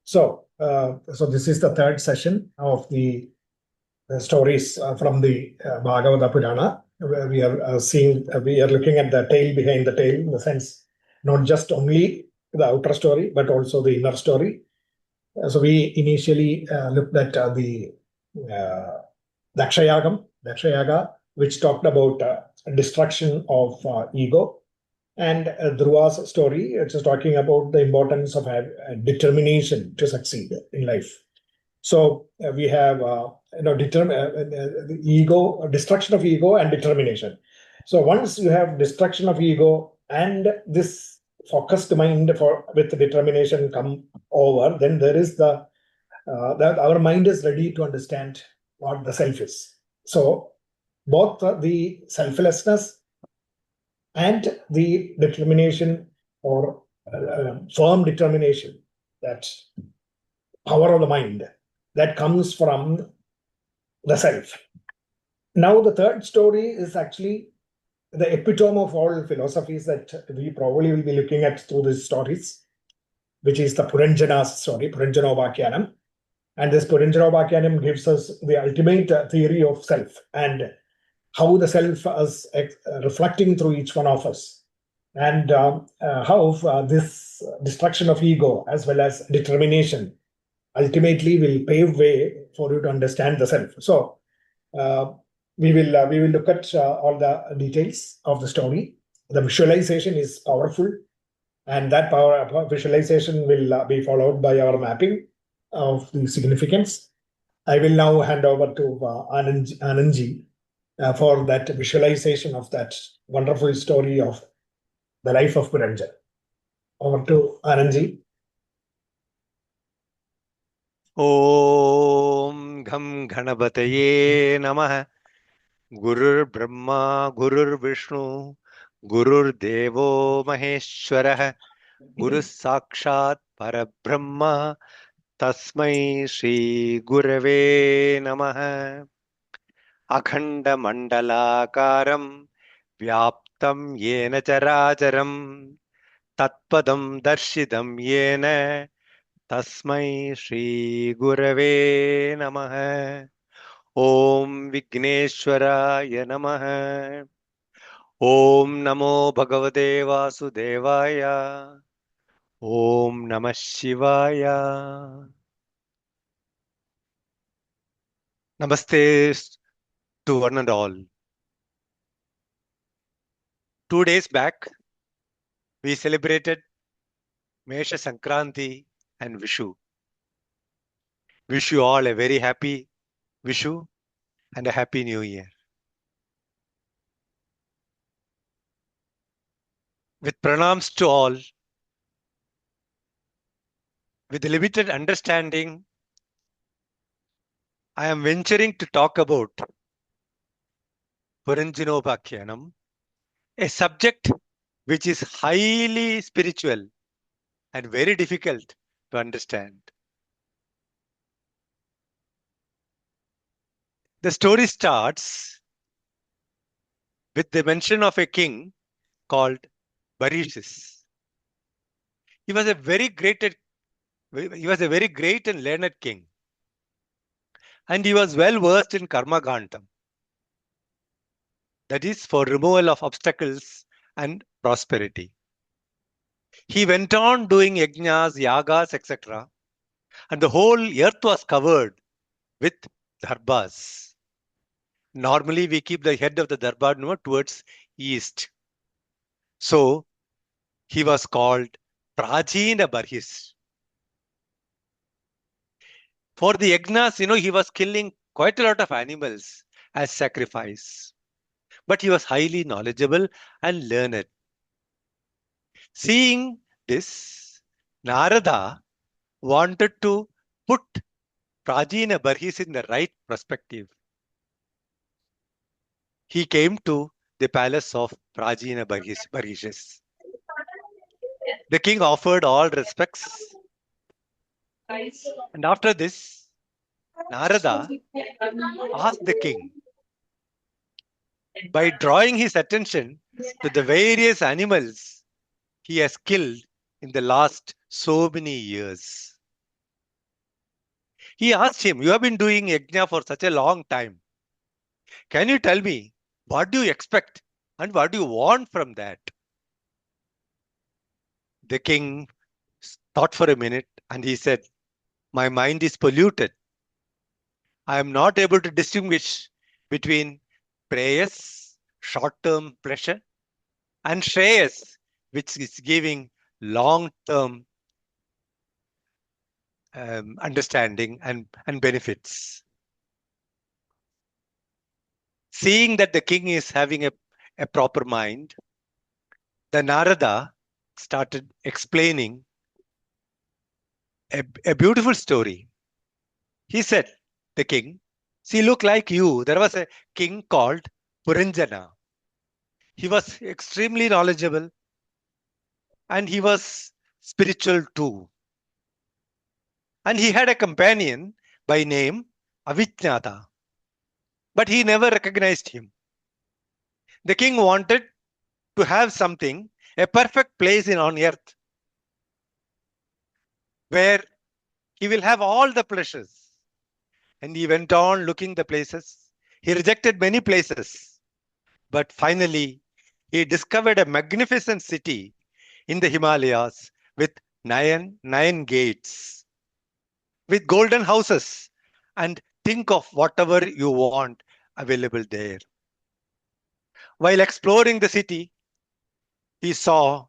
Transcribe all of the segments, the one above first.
So this is the third session of the stories from the Bhagavad-Purana. Where we are we are looking at the tale behind the tale, in the sense, not just only the outer story, but also the inner story. So we initially looked at the Dakshayaga, which talked about destruction of ego, and Dhruva's story, it's talking about the importance of determination to succeed in life. So we have the ego, destruction of ego, and determination. So once you have destruction of ego and this focused mind with determination come over, then there is that our mind is ready to understand what the self is. So both the selflessness and the determination, or firm determination, that power of the mind that comes from the self. Now the third story is actually the epitome of all philosophies that we probably will be looking at through these stories, which is the Puranjana's story, PuranjanOpakhyAnam. And this PuranjanOpakhyAnam gives us the ultimate theory of self, and how the self is reflecting through each one of us, and how this destruction of ego as well as determination ultimately will pave way for you to understand the self. So we will look at all the details of the story. The visualization is powerful, and that visualization will be followed by our mapping of the significance. I will now hand over to Anandji for that visualization of that wonderful story of the life of Puranjan. Over to Anandji. Om Gham Ghanapataye Namah. Gurur Brahma, Gurur Vishnu, Gurur Devo Maheshwarah, Guru Sakshat Parabrahma, Tasmai Shri Gurave Namah. Akhanda Mandalakaram, Vyaptam Yena Characharam, Tatpadam Darshidam Yena, Tasmai Shri Gurave Namah. Om Vigneshwaraya Namah. Om Namo Bhagavate Vasudevaya. Om Namah Shivaya. Namaste to one and all. 2 days back, we celebrated Mesha Sankranti and Vishu. Wish you all a very happy Vishu and a happy New Year. With pranams to all, with limited understanding, I am venturing to talk about PuranjanOpakhyAnam, a subject which is highly spiritual and very difficult to understand. The story starts with the mention of a king called Parishis. He was a very great and learned king, and he was well versed in karma gandam, that is, for removal of obstacles and prosperity. He went on doing yajnas, yagas, etc., and the whole earth was covered with darbas. Normally, we keep the head of the darbar towards east. So, he was called Prajina Barhis. For the yajnas, he was killing quite a lot of animals as sacrifice. But he was highly knowledgeable and learned. Seeing this, Narada wanted to put Prajina Barhis in the right perspective. He came to the palace of Prajina Barhis. The king offered all respects. And after this, Narada asked the king, by drawing his attention to the various animals he has killed in the last so many years. He asked him, "You have been doing yajna for such a long time. Can you tell me what do you expect and what do you want from that?" The king thought for a minute and he said, "My mind is polluted. I am not able to distinguish between prayers, short-term pleasure, and shreyas, which is giving long-term understanding and benefits." Seeing that the king is having a proper mind, the Narada started explaining a beautiful story. He said, "The king, see, look like you, there was a king called Puranjana. He was extremely knowledgeable and he was spiritual too. And he had a companion by name Avijnata, but he never recognized him. The king wanted to have something, a perfect place on earth where he will have all the pleasures." And he went on looking the places. He rejected many places, but finally he discovered a magnificent city in the Himalayas with nine gates, with golden houses, and think of whatever you want available there. While exploring the city, he saw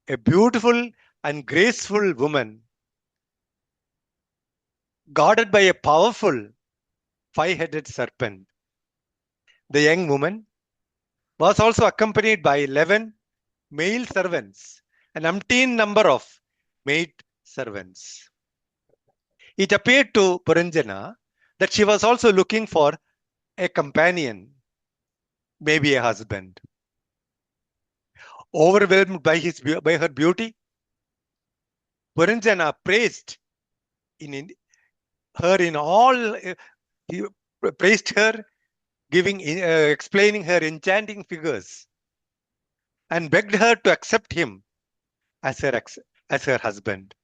a beautiful and graceful woman guarded by a powerful five-headed serpent. The young woman was also accompanied by 11 male servants, an umpteen number of maid servants. It appeared to Puranjana that she was also looking for a companion, maybe a husband. Overwhelmed by her beauty, Puranjana praised her in all. He praised her, explaining her enchanting figures, and begged her to accept him as her husband.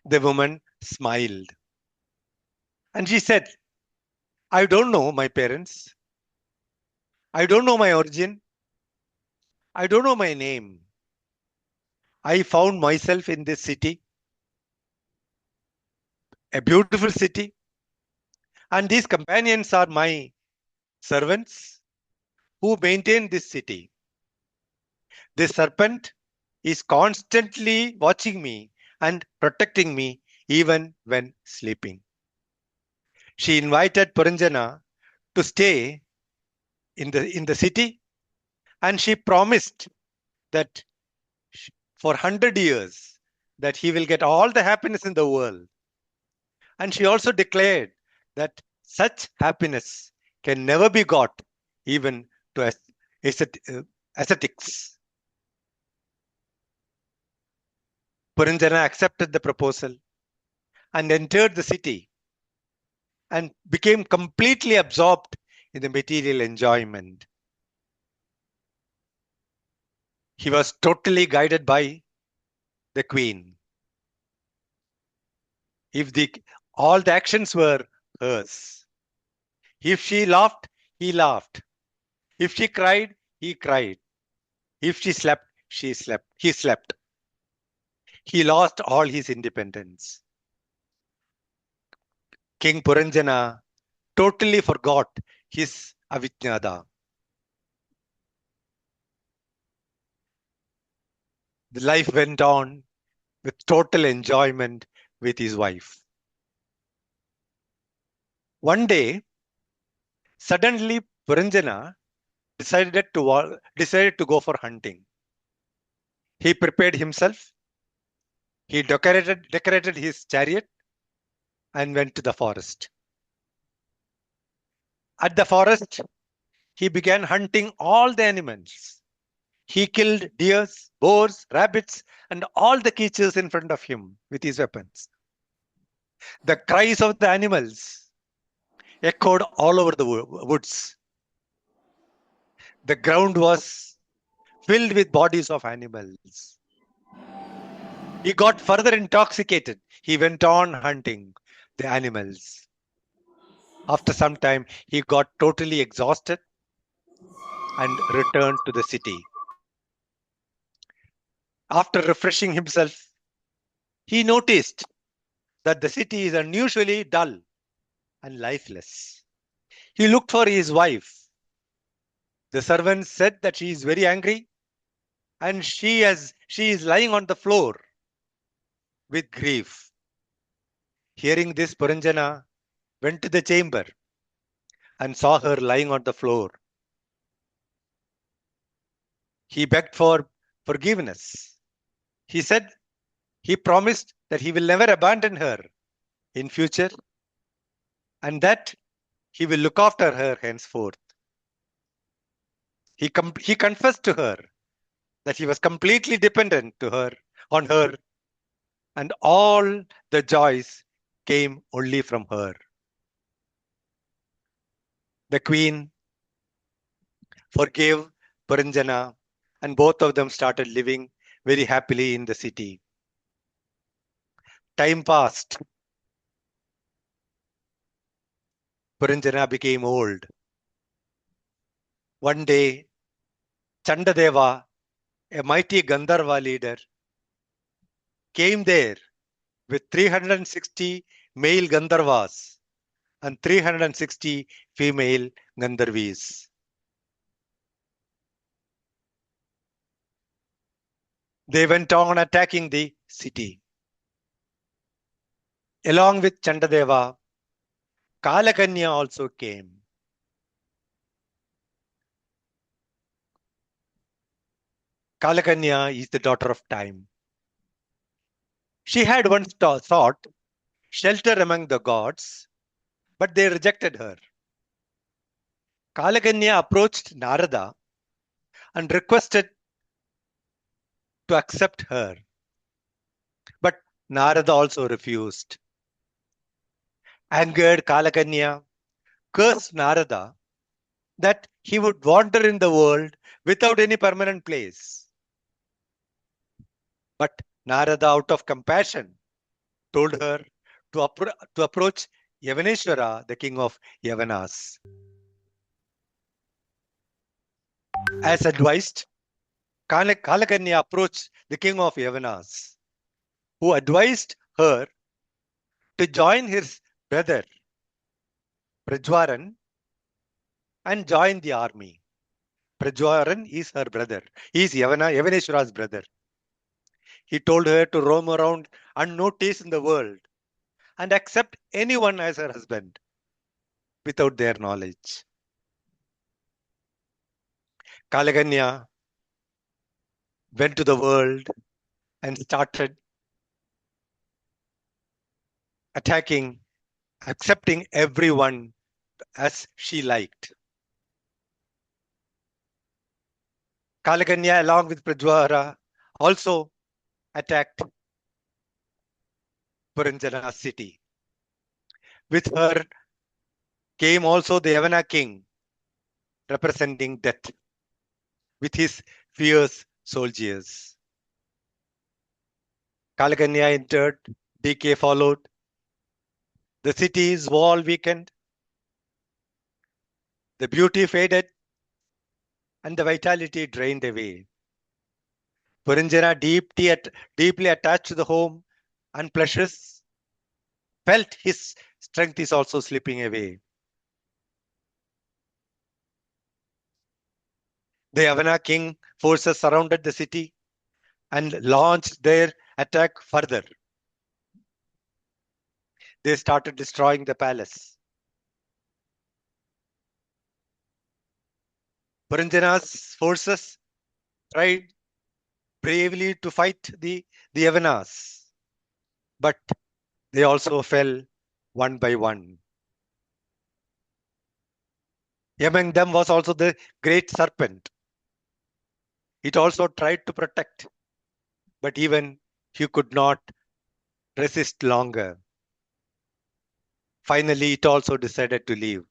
The woman smiled and she said, "I don't know my parents. I don't know my origin. I don't know my name. I found myself in this city, a beautiful city, and these companions are my servants who maintain this city. This serpent is constantly watching me and protecting me even when sleeping." She invited Puranjana to stay in the city, and she promised that for 100 years that he will get all the happiness in the world. And she also declared that such happiness can never be got even to ascetics. Puranjana accepted the proposal and entered the city and became completely absorbed in the material enjoyment. He was totally guided by the queen. If all the actions were hers. If she laughed, he laughed. If she cried, he cried. If she slept, he slept. He lost all his independence. King Puranjana totally forgot his Avijnada. The life went on with total enjoyment with his wife. One day, suddenly Puranjana decided to go for hunting. He prepared himself. He decorated his chariot and went to the forest. At the forest, he began hunting all the animals. He killed deers, boars, rabbits, and all the creatures in front of him with his weapons. The cries of the animals echoed all over the woods. The ground was filled with bodies of animals. He got further intoxicated. He went on hunting the animals. After some time, he got totally exhausted and returned to the city. After refreshing himself, he noticed that the city is unusually dull and lifeless. He looked for his wife. The servant said that she is very angry and she is lying on the floor with grief. Hearing this, Puranjana went to the chamber and saw her lying on the floor. He begged for forgiveness. He said he promised that he will never abandon her in future and that he will look after her henceforth. He confessed to her that he was completely dependent on her, and all the joys came only from her. The queen forgave Puranjana, and both of them started living very happily in the city. Time passed. Puranjana became old. One day, Chandadeva, a mighty Gandharva leader, came there with 360 male Gandharvas and 360 female Gandharvis. They went on attacking the city. Along with Chandadeva, Kalakanya also came. Kalakanya is the daughter of time. She had once sought shelter among the gods, but they rejected her. Kalakanya approached Narada and requested to accept her. But Narada also refused. Angered, Kalakanya cursed Narada that he would wander in the world without any permanent place. But Narada, out of compassion, told her to approach Yavaneshwara, the king of Yavanas. As advised, Kalakanya approached the king of Yavanas, who advised her to join his brother Prajwaran and join the army. Prajwaran is her brother. He is Yavaneshwara's brother. He told her to roam around unnoticed in the world and accept anyone as her husband without their knowledge. Kalaganya went to the world and started attacking, accepting everyone as she liked. Kalaganya, along with Prajwara, also attacked Puranjana city. With her came also the Yavana king, representing death, with his fierce soldiers. Kalaganya entered, decay followed. The city's wall weakened. The beauty faded, and the vitality drained away. Puranjana, deeply attached to the home and pleasures, felt his strength is also slipping away. The Yavana king forces surrounded the city and launched their attack further. They started destroying the palace. Puranjana's forces tried bravely to fight the Yavanas, but they also fell one by one. Among them was also the great serpent. It also tried to protect, but even he could not resist longer. Finally, it also decided to leave.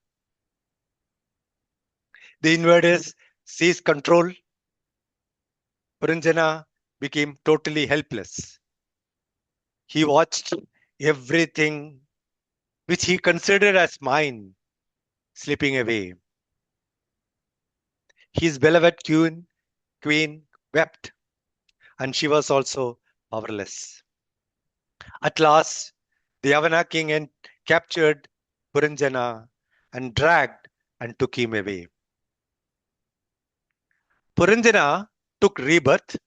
The invaders seized control. Puranjana became totally helpless. He watched everything which he considered as mine slipping away. His beloved queen wept, and she was also powerless. At last, the Yavana king captured Puranjana and dragged and took him away. Puranjana took rebirth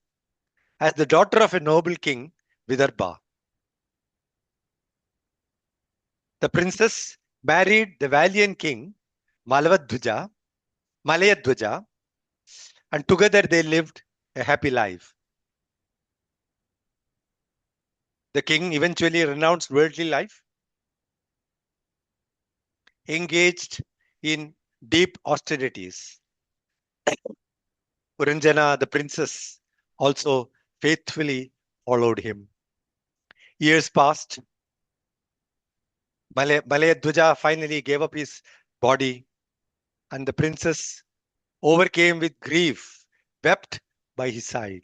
as the daughter of a noble king, Vidarbha. The princess married the valiant king, Malayadwaja, and together they lived a happy life. The king eventually renounced worldly life, engaged in deep austerities. Puranjana, the princess, also faithfully followed him. Years passed. Malayadwaja finally gave up his body, and the princess, overcame with grief, wept by his side,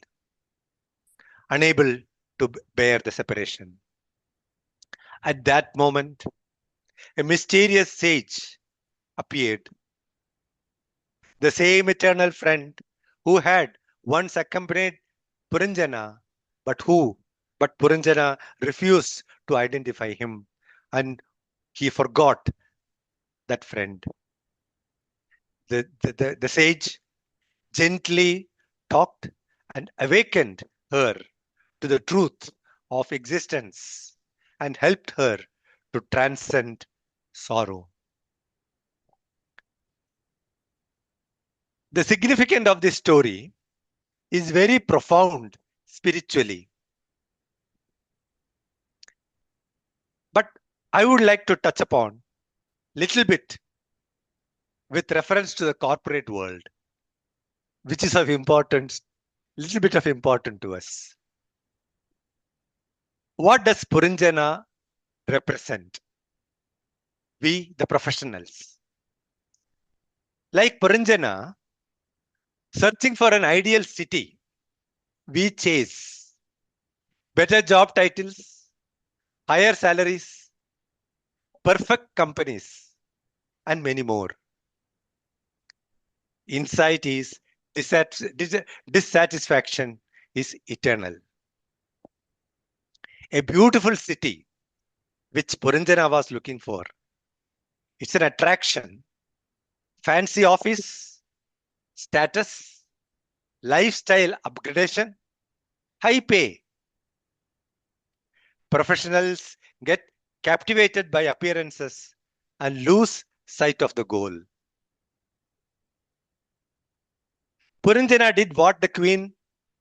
unable to bear the separation. At that moment, a mysterious sage appeared, the same eternal friend who had once accompanied Puranjana, but Puranjana refused to identify him, and he forgot that friend. The sage gently talked and awakened her to the truth of existence and helped her to transcend sorrow. The significance of this story is very profound spiritually. But I would like to touch upon little bit with reference to the corporate world, which is of importance, little bit of importance to us. What does Puranjana represent? We, the professionals. Like Puranjana, searching for an ideal city, we chase better job titles, higher salaries, perfect companies, and many more. Insight is dissatisfaction is eternal. A beautiful city, which Puranjana was looking for. It's an attraction, fancy office, status, lifestyle upgradation, high pay. Professionals get captivated by appearances and lose sight of the goal. Puranjana did what the queen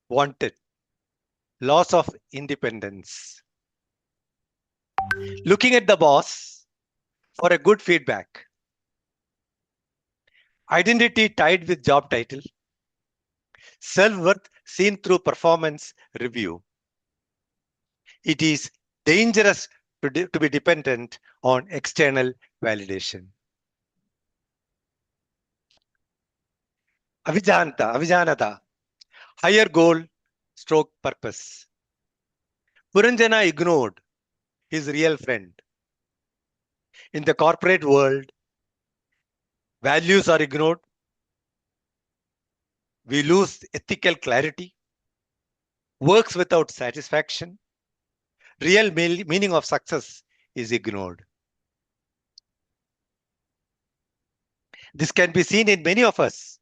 wanted. Loss of independence. Looking at the boss for a good feedback. Identity tied with job title. Self-worth seen through performance review. It is dangerous to be dependent on external validation. Avijanata, higher goal, stroke purpose. Puranjana ignored his real friend. In the corporate world, values are ignored. We lose ethical clarity. Works without satisfaction. Real meaning of success is ignored. This can be seen in many of us,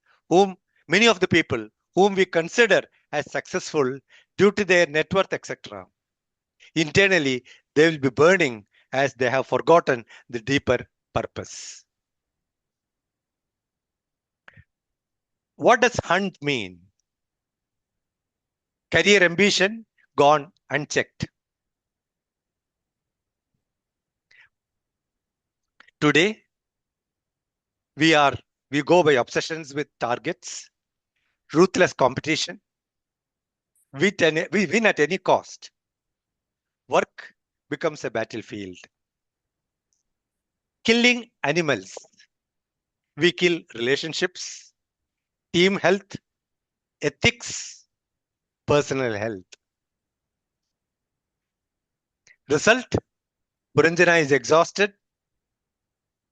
many of the people whom we consider as successful due to their net worth, etc. Internally, they will be burning as they have forgotten the deeper purpose. What does hunt mean? Career ambition gone unchecked. Today, we go by obsessions with targets, ruthless competition. We win at any cost. Work becomes a battlefield. Killing animals. We kill relationships, team health, ethics, personal health. Result, Puranjana is exhausted.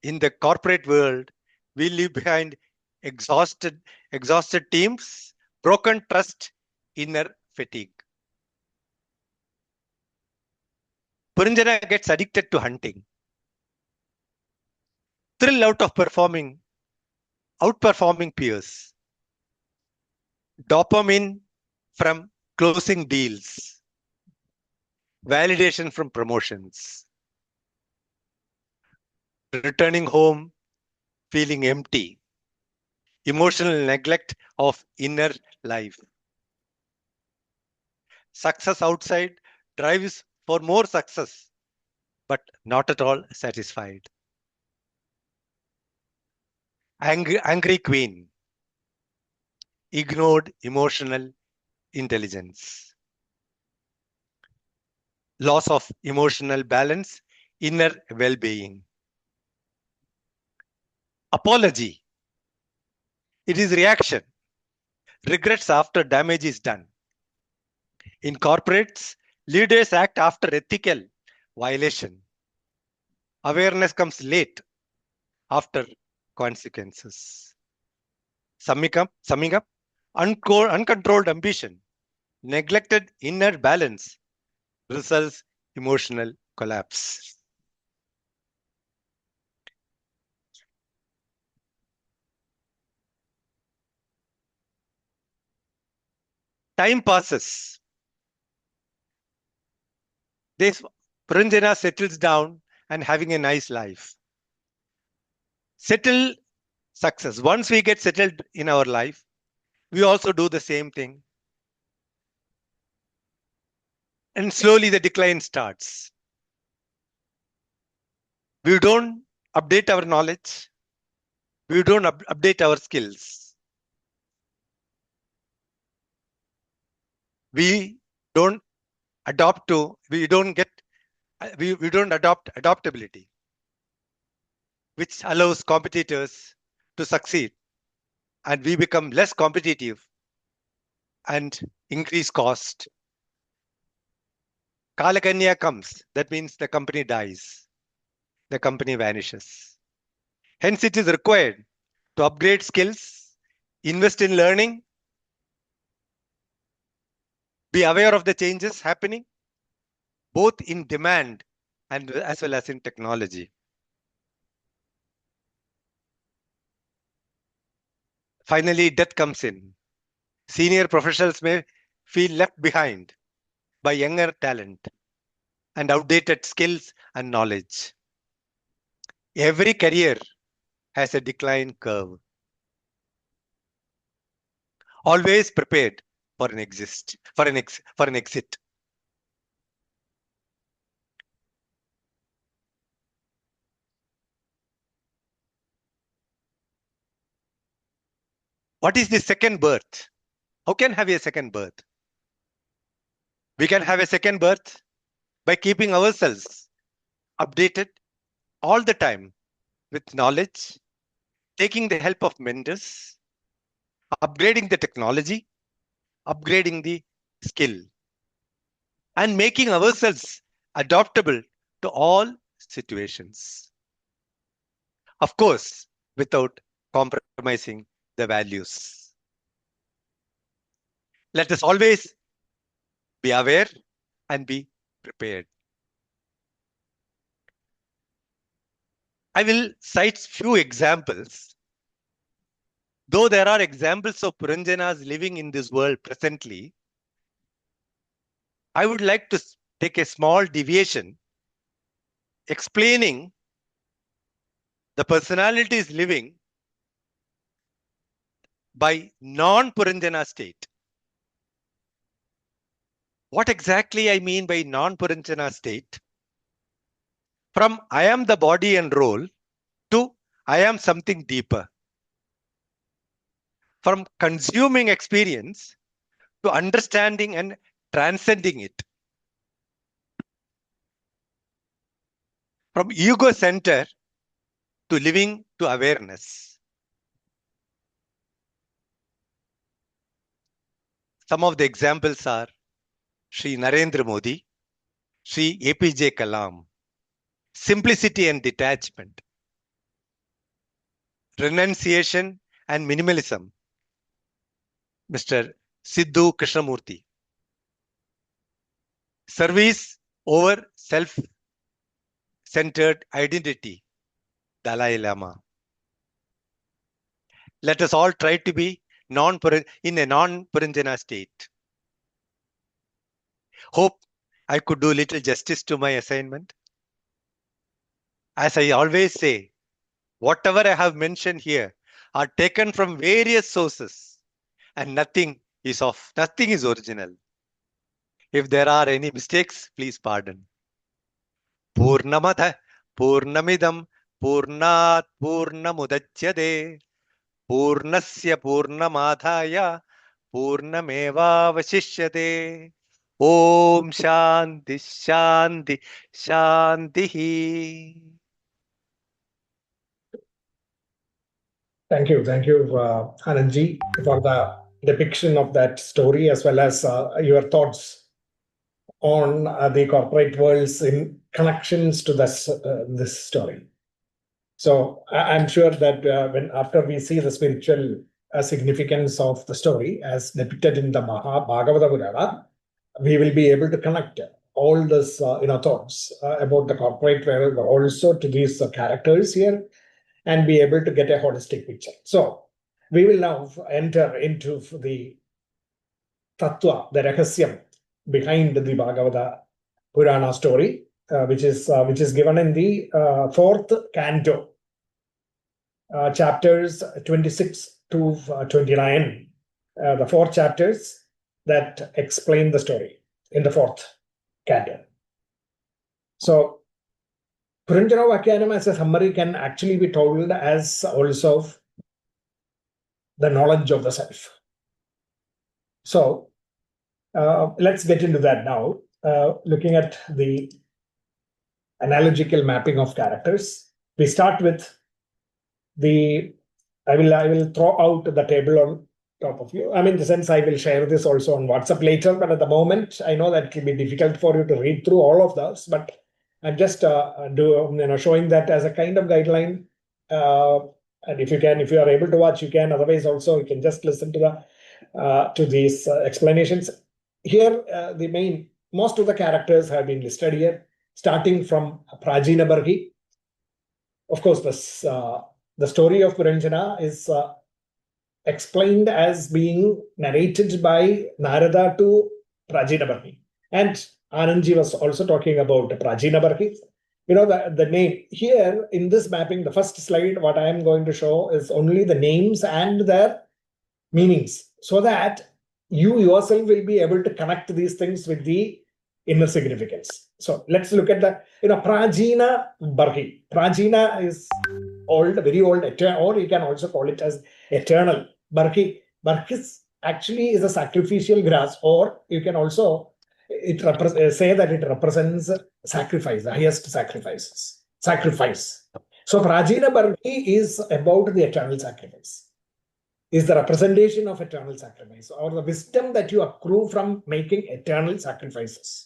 In the corporate world, we leave behind exhausted teams, broken trust, inner fatigue. Puranjana gets addicted to hunting. Thrill out of outperforming peers. Dopamine from closing deals. Validation from promotions. Returning home feeling empty. Emotional neglect of inner life. Success outside drives for more success, but not at all satisfied. Angry queen. Ignored emotional intelligence. Loss of emotional balance, inner well-being. Apology. It is reaction. Regrets after damage is done. In corporates, leaders act after ethical violation. Awareness comes late after consequences. Summing up, uncontrolled ambition, neglected inner balance results emotional collapse. Time passes. This Puranjana settles down and having a nice life. Settle success. Once we get settled in our life, we also do the same thing. And slowly the decline starts. We don't update our knowledge. We don't update our skills. We don't we don't adopt adaptability, which allows competitors to succeed, and we become less competitive and increase cost. Kalakanya comes, that means the company dies, the company vanishes. Hence, it is required to upgrade skills, invest in learning, be aware of the changes happening, both in demand and as well as in technology. Finally, death comes in. Senior professionals may feel left behind by younger talent and outdated skills and knowledge. Every career has a decline curve. Always prepared for an exit. What is the second birth? How can have a second birth? We can have a second birth by keeping ourselves updated all the time with knowledge, taking the help of mentors, upgrading the technology, upgrading the skill, and making ourselves adaptable to all situations. Of course, without compromising the values. Let us always be aware and be prepared. I will cite few examples. Though there are examples of Puranjanas living in this world presently, I would like to take a small deviation explaining the personalities living by non-Puranjana state. What exactly I mean by non-Puranjana state? From I am the body and role to I am something deeper. From consuming experience to understanding and transcending it. From ego center to living to awareness. Some of the examples are Sri Narendra Modi, Sri APJ Kalam. Simplicity and detachment. Renunciation and minimalism. Mr. Siddhu Krishnamurti. Service over self-centered identity. Dalai Lama. Let us all try to be in a non-Puranjana state. Hope I could do little justice to my assignment. As I always say, whatever I have mentioned here are taken from various sources and nothing is original. If there are any mistakes, please pardon. Purnamadha Purnamidam Purnat Purnamudachyade Purnasya Purnamadhaya Purnamevavashishyate. Om Shanti Shanti Shanti. Thank you, Anandji, for the depiction of that story as well as your thoughts on the corporate worlds in connections to this story. So I'm sure that when after we see the spiritual significance of the story as depicted in the Bhagavad-Gita, we will be able to connect all this thoughts about the corporate world also to these characters here and be able to get a holistic picture. So we will now enter into the tattva, the rahasyam behind the Bhagavata Purana story, which is given in the fourth canto, chapters 26 to 29, the 4 chapters that explain the story in the fourth canto. So PuranjanOpakhyAnam as a summary can actually be told as also the knowledge of the self. So let's get into that now, looking at the analogical mapping of characters. We start with I will throw out the table on top of you. I mean, in the sense I will share this also on WhatsApp later, but at the moment, I know that it will be difficult for you to read through all of those, but I'm just showing that as a kind of guideline. And if you are able to watch, you can. Otherwise, also you can just listen to these explanations. Here, most of the characters have been listed here, starting from Prajina Barhi. Of course, the story of Puranjana is explained as being narrated by Narada to Prajina Barhi. And Anandji was also talking about Prajina Barhi. The name here in this mapping, the first slide, what I am going to show is only the names and their meanings, so that you yourself will be able to connect these things with the inner significance. So let's look at the Prajina Barhi. Prajina is old, very old, or you can also call it as eternal. Barhi actually is a sacrificial grass, or you can also say that it represents sacrifice, the highest sacrifice. So Prajina Barhi is about the eternal sacrifice, is the representation of eternal sacrifice, or the wisdom that you accrue from making eternal sacrifices.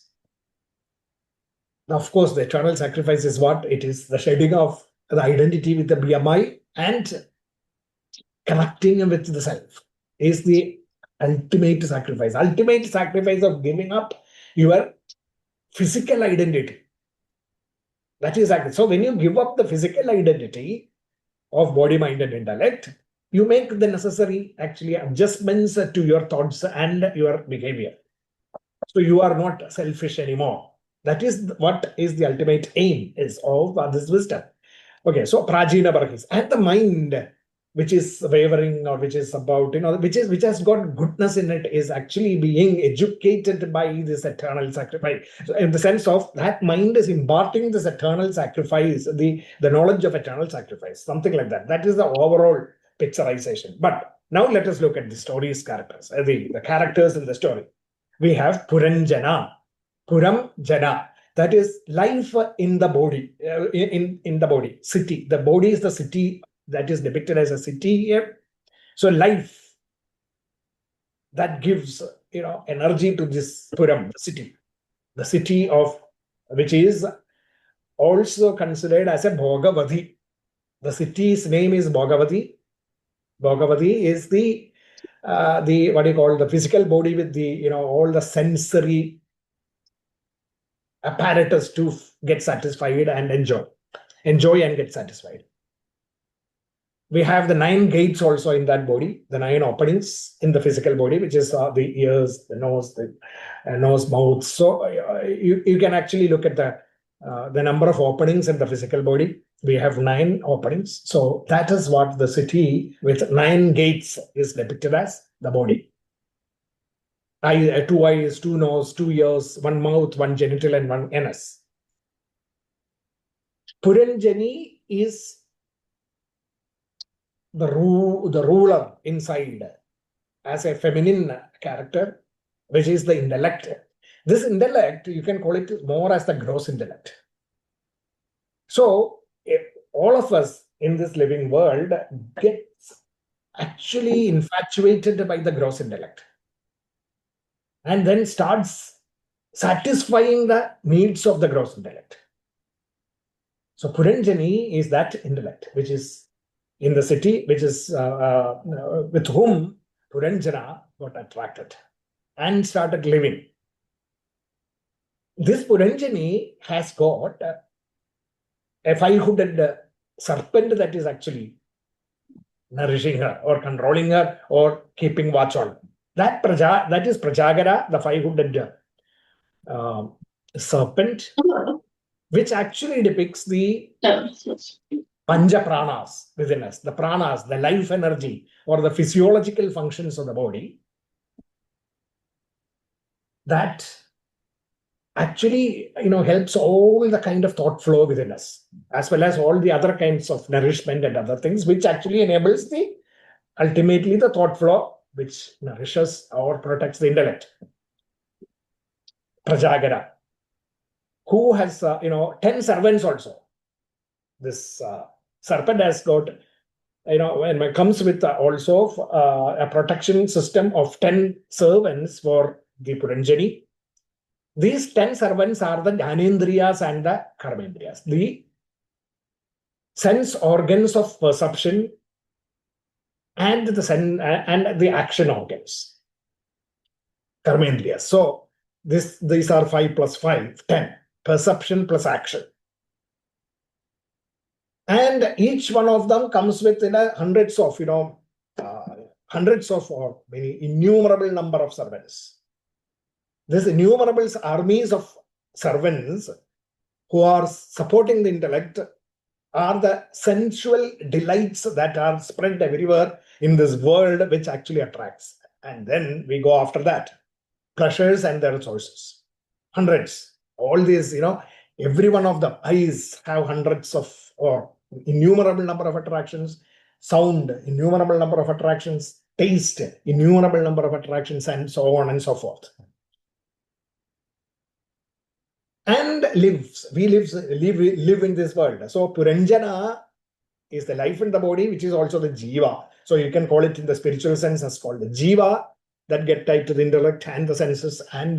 Now, of course, the eternal sacrifice is what? It is the shedding of the identity with the BMI and connecting with the self is the ultimate sacrifice. Ultimate sacrifice of giving up your physical identity. That is exactly. So when you give up the physical identity of body, mind, and intellect, you make the necessary actually adjustments to your thoughts and your behavior. So you are not selfish anymore. That is what is the ultimate aim is of this wisdom. Okay, so Prajina Barhis and the mind, which is wavering or which is about, which has got goodness in it, is actually being educated by this eternal sacrifice. So in the sense of that mind is imparting this eternal sacrifice, the knowledge of eternal sacrifice, something like that. That is the overall picturization. But now let us look at the story's characters, the characters in the story. We have Puranjana, Puranjana. That is life in the body, in the body, city. The body is the city that is depicted as a city here. So life that gives energy to this Puram, the city of which is also considered as a Bhogavati. The city's name is Bhogavati. Bhogavati is the what do you call, the physical body with the all the sensory apparatus to get satisfied and enjoy and get satisfied. We have the 9 gates also in that body, the 9 openings in the physical body, which is the ears, the nose, mouth. So you can actually look at the number of openings in the physical body. We have 9 openings. So that is what the city with 9 gates is depicted as, the body. 2 eyes, 2 nose, 2 ears, 1 mouth, 1 genital, and 1 anus. Puranjani is the ruler inside as a feminine character, which is the intellect. This intellect, you can call it more as the gross intellect. So all of us in this living world gets actually infatuated by the gross intellect, and then starts satisfying the needs of the gross intellect. So Puranjani is that intellect which is in the city, which is with whom Puranjana got attracted and started living. This Puranjani has got a 5-hooded serpent that is actually nourishing her or controlling her or keeping watch on. That is Prajagara, the 5-hooded serpent, which actually depicts the Panja Pranas within us, the pranas, the life energy or the physiological functions of the body that actually helps all the kind of thought flow within us, as well as all the other kinds of nourishment and other things, which actually enables ultimately the thought flow, which nourishes or protects the intellect. Prajagara, who has 10 servants also. This serpent has got and it comes with also a protection system of 10 servants for the Puranjani. These 10 servants are the Jnanendriyas and the Karmendriyas, the sense organs of perception and the action organs, Karmendriyas. So these are 5 plus 5, 10. Perception plus action. And each one of them comes with hundreds of or many innumerable number of servants. This innumerable armies of servants who are supporting the intellect are the sensual delights that are spread everywhere in this world, which actually attracts. And then we go after that, pleasures and their sources. Hundreds. All these, every one of the eyes have hundreds of or innumerable number of attractions, sound, innumerable number of attractions, taste, innumerable number of attractions, and so on and so forth. And we live in this world. So Puranjana is the life in the body, which is also the jiva. So you can call it in the spiritual sense as called the jiva, that get tied to the intellect and the senses and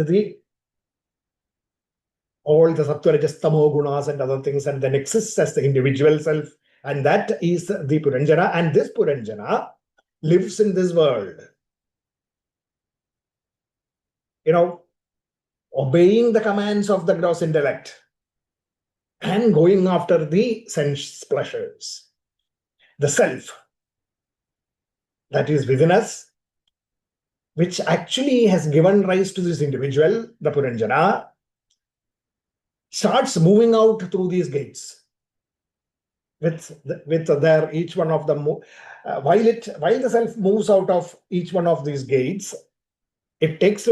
all the sattva, rajas, tamo gunas and other things, and then exists as the individual self. And that is the Puranjana. And this Puranjana lives in this world. Obeying the commands of the gross intellect and going after the sense pleasures. The self that is within us, which actually has given rise to this individual, the Puranjana, starts moving out through these gates with their each one of them. While the self moves out of each one of these gates, it takes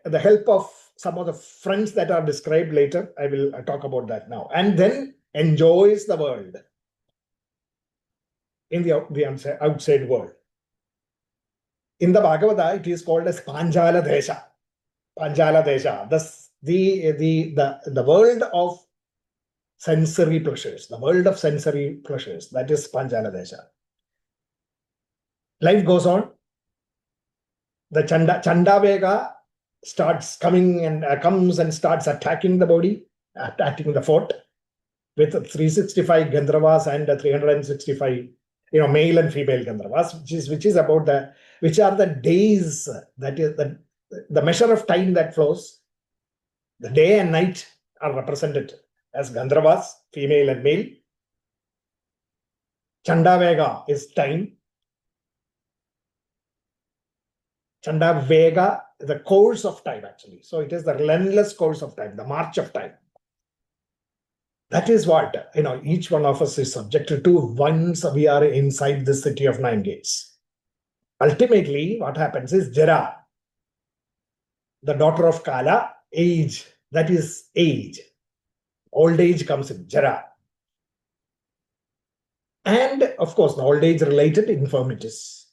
the help of some of the friends that are described later. I will talk about that now. And then enjoys the world in the outside world. In the Bhagavad-Gita, it is called as Panjala Desha. Panjala Desha. The world of sensory pleasures. The world of sensory pleasures. That is Panjala Desha. Life goes on. The Chanda Vega starts coming and comes and starts attacking the body attacking the fort with 365 Gandharvas and 365, male and female Gandharvas, which are the days, that is the measure of time that flows. The day and night are represented as Gandharvas, female and male. Chandavega is time. Chandavega, the course of time, actually. So it is the relentless course of time, the march of time. That is what, each one of us is subjected to once we are inside the city of 9 gates. Ultimately, what happens is Jara, the daughter of Kala, age, that is age. Old age comes in, Jara. And of course, the old age related infirmities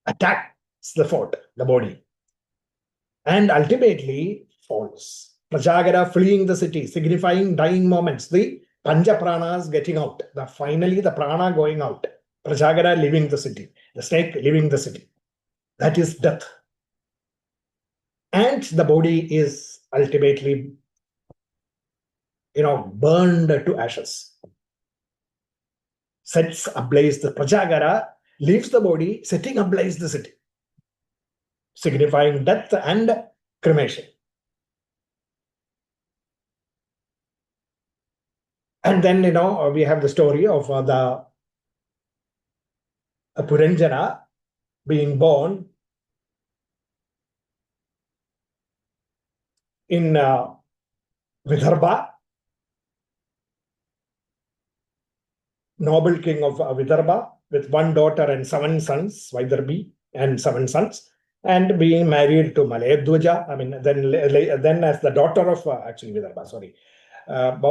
attacks the fort, the body, and ultimately falls. Prajagara fleeing the city, signifying dying moments. The Panja Pranas getting out. Finally, the prana going out. Prajagara leaving the city. The snake leaving the city. That is death. And the body is ultimately, burned to ashes. Sets ablaze. The Prajagara leaves the body, setting ablaze the city, signifying death and cremation. And then, we have the story of the Puranjana being born in Vidarbha, noble king of Vidarbha, with 1 daughter and 7 sons, Vaidarbhi and 7 sons, and being married to Malayadwaja. Then as the daughter of Vidarbha, sorry.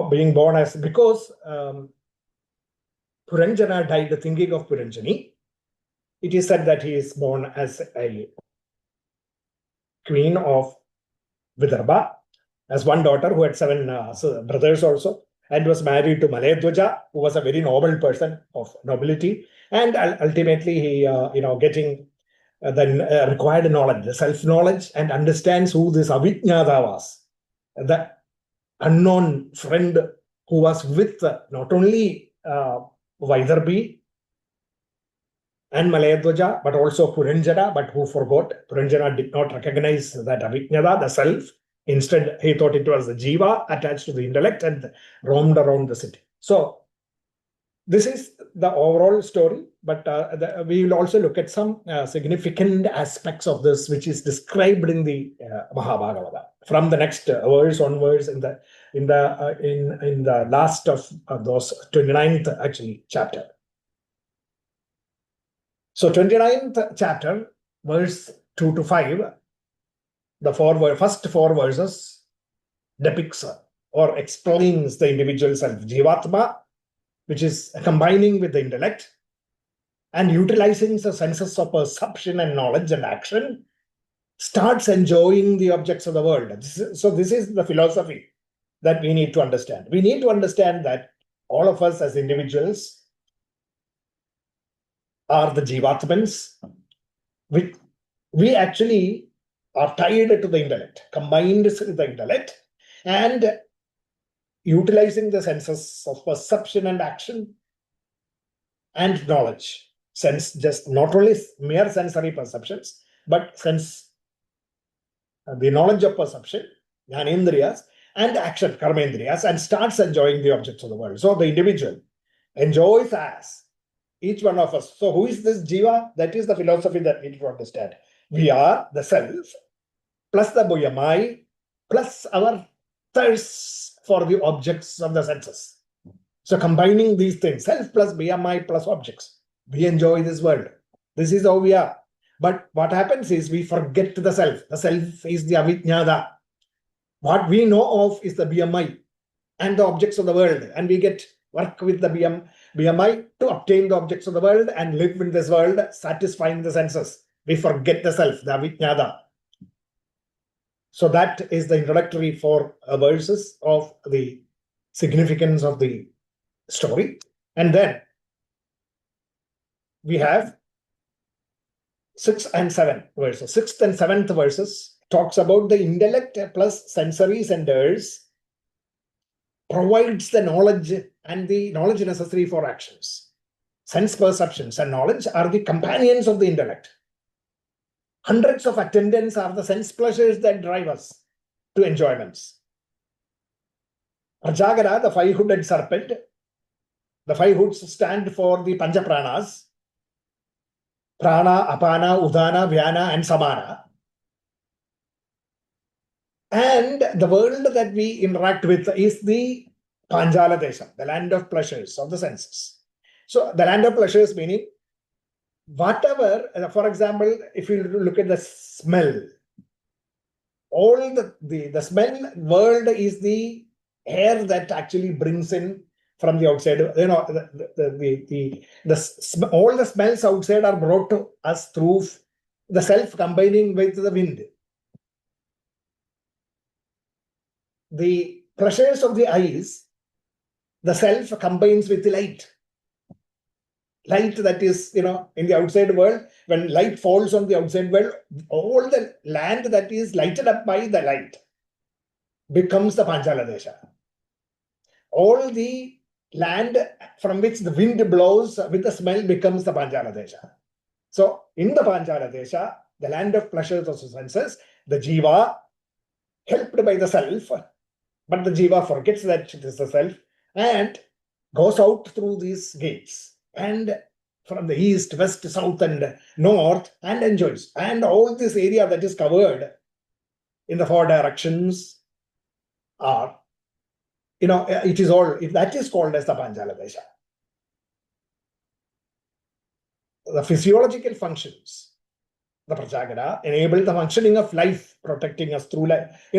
Being born as, because Puranjana died thinking of Puranjani, it is said that he is born as a queen of Vidarbha, as 1 daughter who had 7 brothers also, and was married to Malayadwaja, who was a very noble person of nobility, and ultimately he, getting the required knowledge, the self-knowledge, and understands who this Avijnada was, the unknown friend who was with not only Vaidarbhi and Malayadwaja, but also Puranjana, but who forgot. Puranjana did not recognize that Avijnada, the self. Instead, he thought it was the jiva attached to the intellect and roamed around the city. So, this is the overall story, but we will also look at some significant aspects of this, which is described in the Mahabhagavata from the next verse onwards in the last of those 29th actually chapter. So 29th chapter, verse 2 to 5, the first 4 verses depicts or explains the individual self, Jivatma, which is combining with the intellect and utilizing the senses of perception and knowledge and action, starts enjoying the objects of the world. So this is the philosophy that we need to understand. We need to understand that all of us as individuals are the Jivatmans. We actually are tied to the intellect, combined with the intellect, and utilizing the senses of perception and action and knowledge. Sense, just not only mere sensory perceptions, but the knowledge of perception, jnanendriyas, and action, karmendriyas, and starts enjoying the objects of the world. So the individual enjoys as each one of us. So who is this jiva? That is the philosophy that we need to understand. We are the self, plus the buyamai, plus our thirst for the objects of the senses. So combining these things, self plus buyamai plus objects, we enjoy this world. This is how we are. But what happens is we forget the self. The self is the avijnada. What we know of is the buyamai and the objects of the world. And we get work with the buyamai to obtain the objects of the world and live in this world, satisfying the senses. We forget the self, the avijnada. So that is the introductory 4 verses of the significance of the story. And then we have 6 and 7 verses. 6th and 7th verses talks about the intellect plus sensory centers provides the knowledge and the knowledge necessary for actions. Sense perceptions and knowledge are the companions of the intellect. Hundreds of attendants are the sense pleasures that drive us to enjoyments. Prajagara, the five-hooded serpent, the five hoods stand for the Panchapranas: Prana, Apana, Udana, Vyana, and Samana. And the world that we interact with is the Panjala Desha, the land of pleasures of the senses. So the land of pleasures meaning whatever, for example, if you look at the smell, all the smell world is the air that actually brings in from the outside. You know, all the smells outside are brought to us through the self combining with the wind. The pleasures of the eyes, the self combines with the light. Light that is, in the outside world, when light falls on the outside world, all the land that is lighted up by the light becomes the Panchala Desha. All the land from which the wind blows with the smell becomes the Panchala Desha. So, in the Panchala Desha, the land of pleasures of the senses, the Jiva, helped by the self, but the Jiva forgets that it is the self and goes out through these gates and from the east, west, south, and north and enjoys. And all this area that is covered in the four directions are, it is all, if that is called as the Panchala Desha. The physiological functions, the Prajagara, enable the functioning of life, protecting us through life.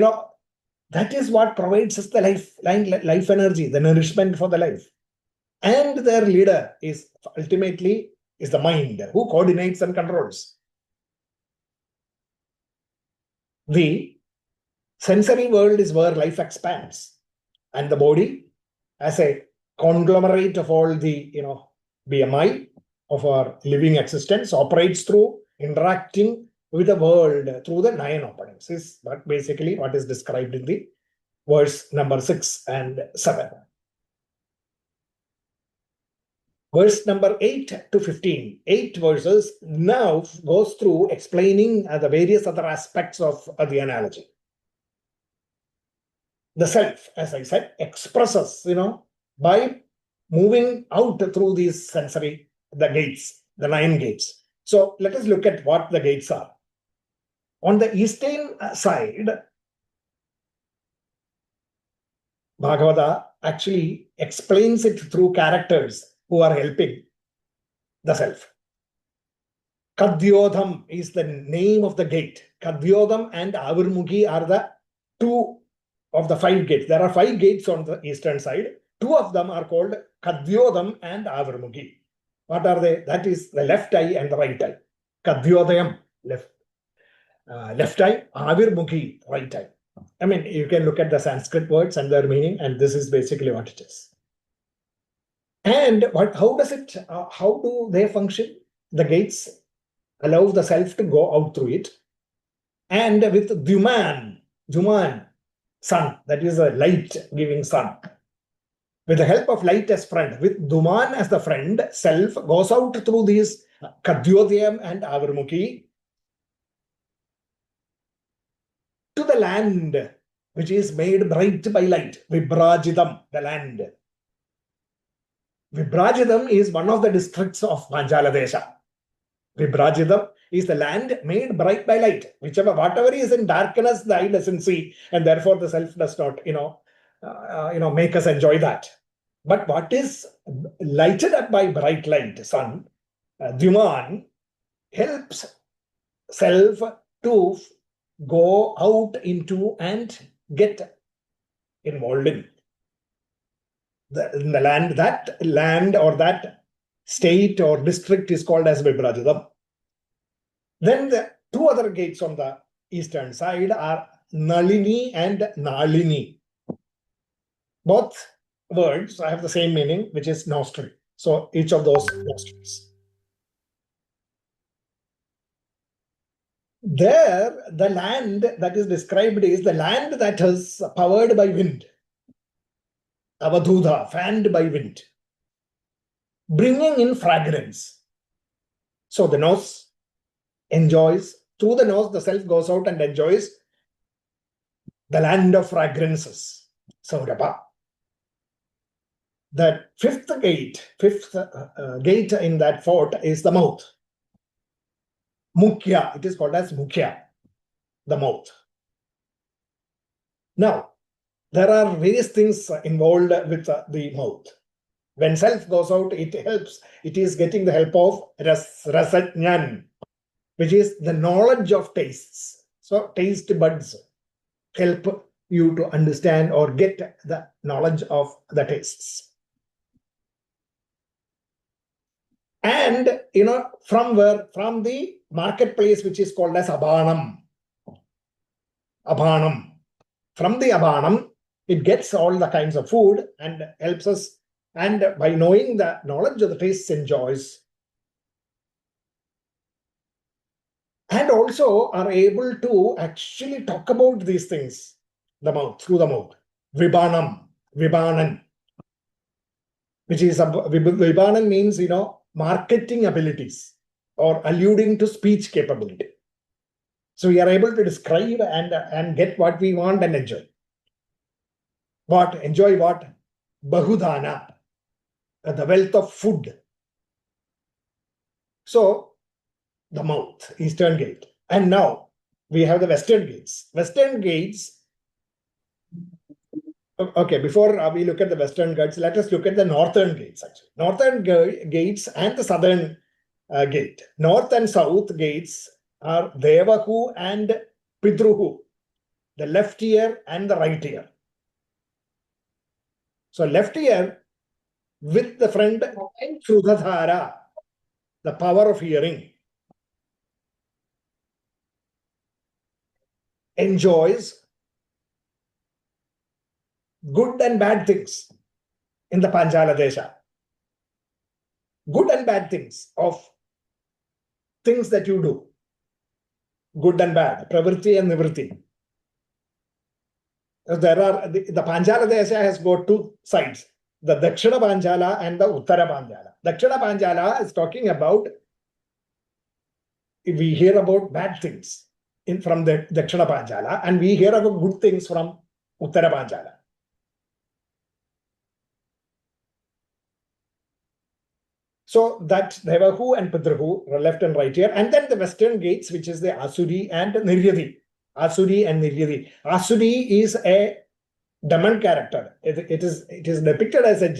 That is what provides us the life energy, the nourishment for the life. And their leader is ultimately the mind, who coordinates and controls. The sensory world is where life expands, and the body, as a conglomerate of all the BMI of our living existence, operates through interacting with the world through the 9 openings. Is basically what is described in the verse number 6 and 7. Verse number 8 to 15, 8 verses now goes through explaining the various other aspects of the analogy. The self, as I said, expresses, by moving out through these sensory, the gates, the 9 gates. So let us look at what the gates are. On the eastern side, Bhagavata actually explains it through characters who are helping the self. Kadyodham is the name of the gate. Kadyodham and Avirmukhi are the 2 of the 5 gates. There are 5 gates on the eastern side. 2 of them are called Kadyodham and Avirmukhi. What are they? That is the left eye and the right eye. Kadyodayam, left eye, Avirmukhi, right eye. I mean, you can look at the Sanskrit words and their meaning, and this is basically what it is. And how do they function? The gates allow the self to go out through it. And with Dhuman, sun, that is a light-giving sun. With the help of light as friend, with Dhuman as the friend, self goes out through these Kadyodayam and Avirmukhi to the land, which is made bright by light, Vibrajidam, the land. Vibrajidam is one of the districts of Panchala Desha. Vibrajidam is the land made bright by light. Whatever is in darkness, the eye doesn't see, and therefore the self does not, make us enjoy that. But what is lighted up by bright light, sun, Dhuman, helps self to go out into and get involved in the land. That land or that state or district is called as Vibrajidam. Then the 2 other gates on the eastern side are Nalini and Nalini. Both words have the same meaning, which is nostril. So each of those nostrils. There, the land that is described is the land that is powered by wind. avadhuta, fanned by wind, bringing in fragrance. So the nose enjoys, through the nose, the self goes out and enjoys the land of fragrances, Saurabha. The fifth gate in that fort is the mouth. Mukhya, it is called as Mukhya, the mouth. Now, there are various things involved with the mouth. When self goes out, it is getting the help of rasajnan, which is the knowledge of tastes. So taste buds help you to understand or get the knowledge of the tastes. And, from where? From the marketplace, which is called as Abhanam. Abhanam. From the Abhanam, it gets all the kinds of food and helps us. And by knowing the knowledge of the tastes enjoys, and also are able to actually talk about these things, the mouth, through the mouth. Vibhanam, Vibhanan, which is, Vibhanan means, marketing abilities or alluding to speech capability. So we are able to describe and get what we want and enjoy. What? Enjoy what? Bahudana, the wealth of food. So the mouth, eastern gate. And now we have the western gates. Western gates. Okay, before we look at the western gates, let us look at the northern gates actually. Northern gates and the southern gate. North and south gates are Devahu and Pidruhu, the left ear and the right ear. So left ear with the friend Shrudhadhara, the power of hearing, enjoys good and bad things in the Panjala Desha. Good and bad things of things that you do. Good and bad, pravritti and nivritti. There are, the Panjala Desha has got two sides, the Dakshina Panjala and the Uttara Panjala. Dakshina Panjala is talking about, we hear about bad things from the Dakshina Panjala, and we hear about good things from Uttara Panjala. So that Devahu and Pidrahu, left and right ear, and then the western gates, which is the Asuri and Niryadi. Asuri and Niryadi. Asuri is a demon character. It is depicted as a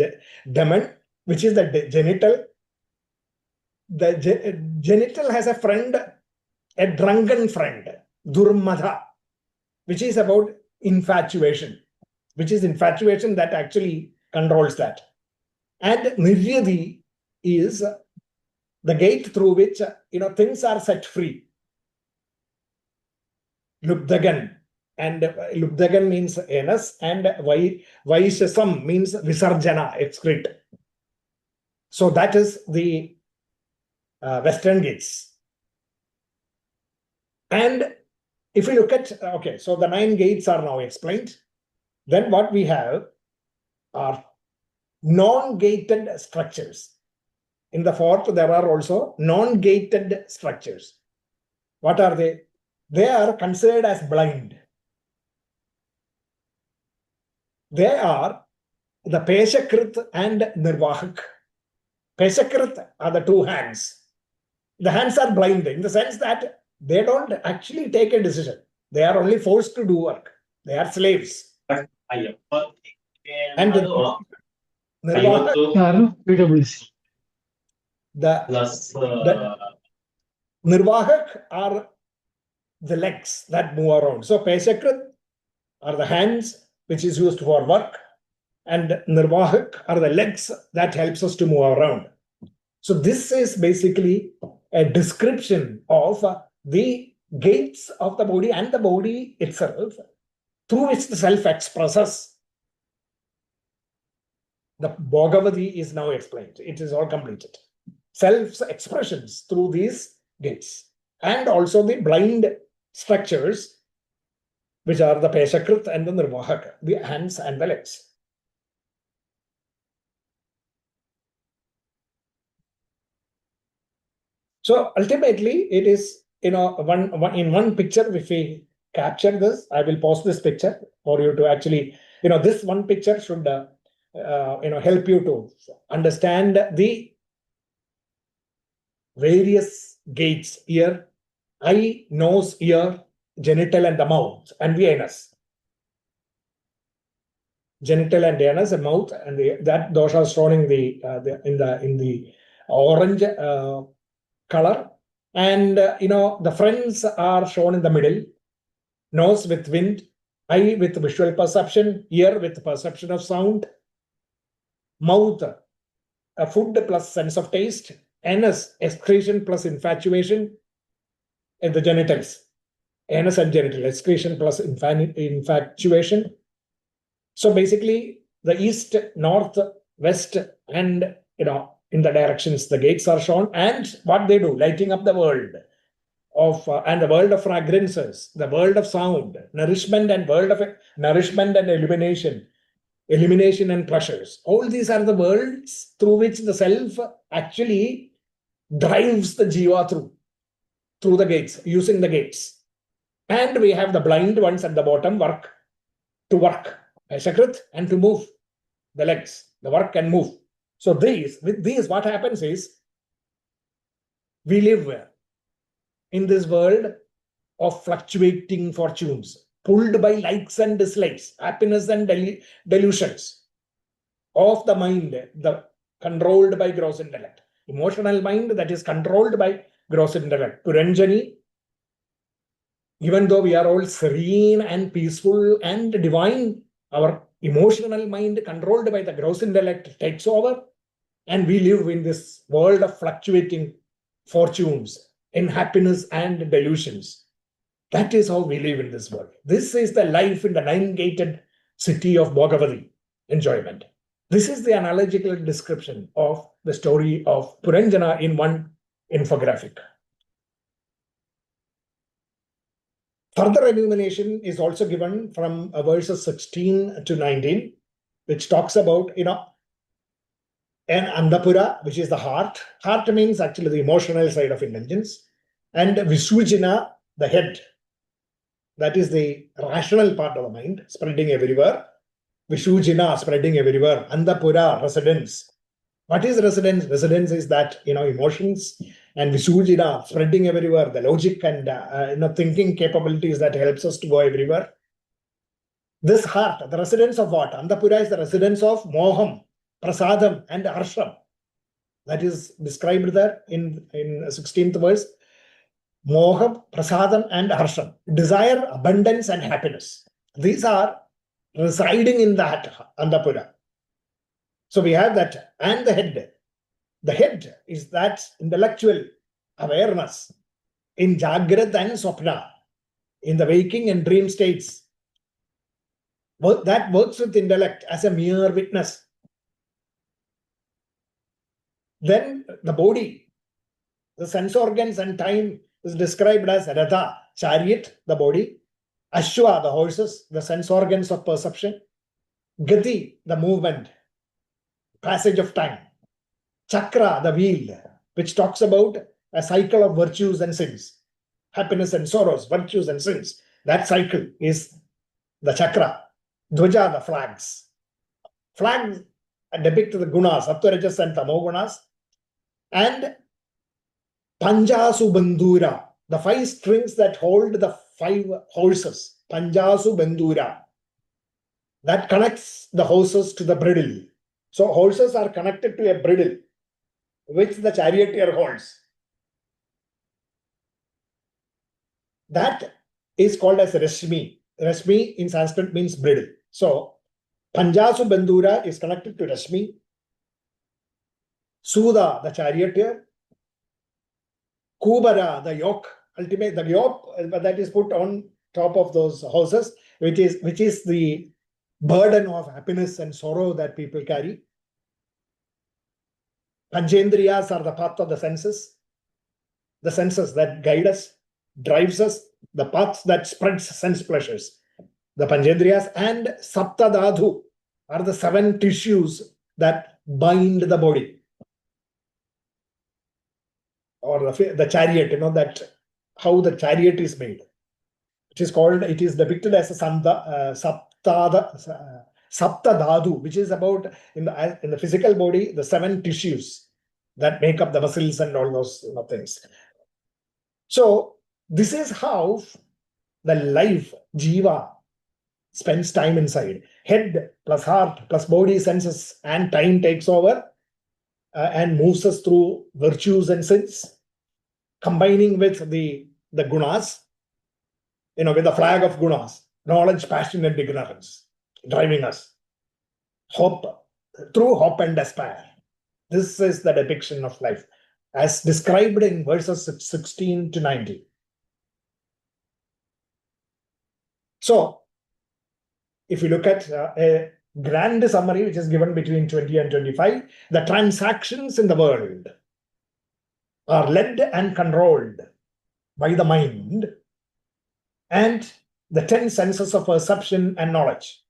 demon, which is the genital. The genital has a friend, a drunken friend, Durmadha, which is about infatuation, which is infatuation that actually controls that. And Niryadi is the gate through which things are set free. Lubdagan, and Lubdagan means anus, and Vaishasam means Visarjana, excrete. So that is the western gates. And if we look at, okay, so the 9 gates are now explained. Then what we have are non-gated structures. In the fourth, there are also non-gated structures. What are they? They are considered as blind. They are the Peshakrit and Nirvahak. Peshakrit are the 2 hands. The hands are blind in the sense that they don't actually take a decision. They are only forced to do work. They are slaves. And Nirvahak, the Nirvahak are the legs that move around. So Peshakrit are the hands, which is used for work, and Nirvahak are the legs that helps us to move around. So this is basically a description of the gates of the body and the body itself, through which the self expresses. The Bhagavad-Gita is now explained. It is all completed. Self's expressions through these gates, and also the blind structures, which are the Peshakrit and the Nirvahak, the hands and the legs. So ultimately, it is, in one picture, if we capture this, I will post this picture for you to actually, this one picture should, help you to understand the various gates: ear, eye, nose, ear, genital, and the mouth, and the anus. Genital and anus, and mouth, and that those are shown in the orange color, and the fronts are shown in the middle. Nose with wind, eye with visual perception, ear with perception of sound, mouth food plus sense of taste, anus excretion plus infatuation, and the genitals, anus and genital excretion plus infatuation. So basically, the east, north, west, and in the directions the gates are shown, and what they do, lighting up the world of and the world of fragrances, the world of sound, nourishment, and world of nourishment and elimination and pleasures. All these are the worlds through which the self actually drives the jiva through the gates, using the gates. And we have the blind ones at the bottom, to work, Sakrit, and to move the legs, the work and move. So with these, what happens is, we live in this world of fluctuating fortunes, pulled by likes and dislikes, happiness and delusions of the mind, controlled by gross intellect. Emotional mind that is controlled by gross intellect. Puranjani, even though we are all serene and peaceful and divine, our emotional mind, controlled by the gross intellect, takes over, and we live in this world of fluctuating fortunes, in happiness and delusions. That is how we live in this world. This is the life in the nine-gated city of Bhagavad-Gita, enjoyment. This is the analogical description of the story of Puranjana in one infographic. Further illumination is also given from verses 16 to 19, which talks about, an Andapura, which is the heart. Heart means actually the emotional side of intelligence. And Visujina, the head. That is the rational part of the mind, spreading everywhere. Vishujina, spreading everywhere. Andapura, residence. What is residence? Residence is that, emotions, and Visujina, spreading everywhere. The logic and thinking capabilities that helps us to go everywhere. This heart, the residence of what? Andapura is the residence of Moham, Prasadam, and Harsham. That is described there in 16th verse. Moham, Prasadam, and Harsham. Desire, abundance, and happiness. These are residing in that Andapura. So we have that, and the head. The head is that intellectual awareness in Jagrat and Swapna, in the waking and dream states. That works with intellect as a mere witness. Then the body, the sense organs and time is described as Ratha, chariot, the body, Ashwa, the horses, the sense organs of perception, Gati, the movement, passage of time, Chakra, the wheel, which talks about a cycle of virtues and sins, happiness and sorrows, virtues and sins. That cycle is the chakra. Dvaja, the flags. Flags depict the gunas, sattva, rajas, and tamo gunas. And Panjasu Bandura, the 5 strings that hold the 5 horses. Panjasu Bandura. That connects the horses to the bridle. So horses are connected to a bridle, which the charioteer holds. That is called as Rashmi. Rashmi in Sanskrit means bridle. So Panjasu Bandura is connected to Rashmi. Suda, the charioteer. Kubara, the yoke, the yoke that is put on top of those horses, which is the burden of happiness and sorrow that people carry. Panjendriyas are the path of the senses that guide us, drives us, the paths that spreads sense pleasures. The Panjendriyas, and Saptadadhu are the 7 tissues that bind the body. or the chariot, that how the chariot is made. It is depicted as a sapta dhatu, which is about in the physical body, the 7 tissues that make up the muscles and all those things. So this is how the life, jiva, spends time inside. Head plus heart plus body, senses, and time takes over and moves us through virtues and sins, combining with the gunas, with the flag of gunas, knowledge, passion, and ignorance, driving us. Hope, through hope and despair. This is the depiction of life, as described in verses 16 to 19. So, if you look at a grand summary, which is given between 20 and 25, the transactions in the world are led and controlled by the mind and the 10 senses of perception and knowledge.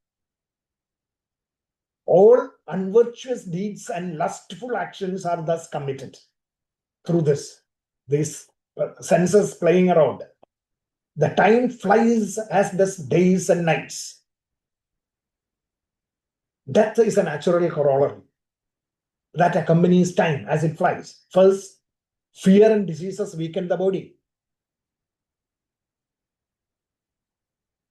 All unvirtuous deeds and lustful actions are thus committed through these senses playing around. The time flies as does days and nights. Death is a natural corollary that accompanies time as it flies. First, fear and diseases weaken the body.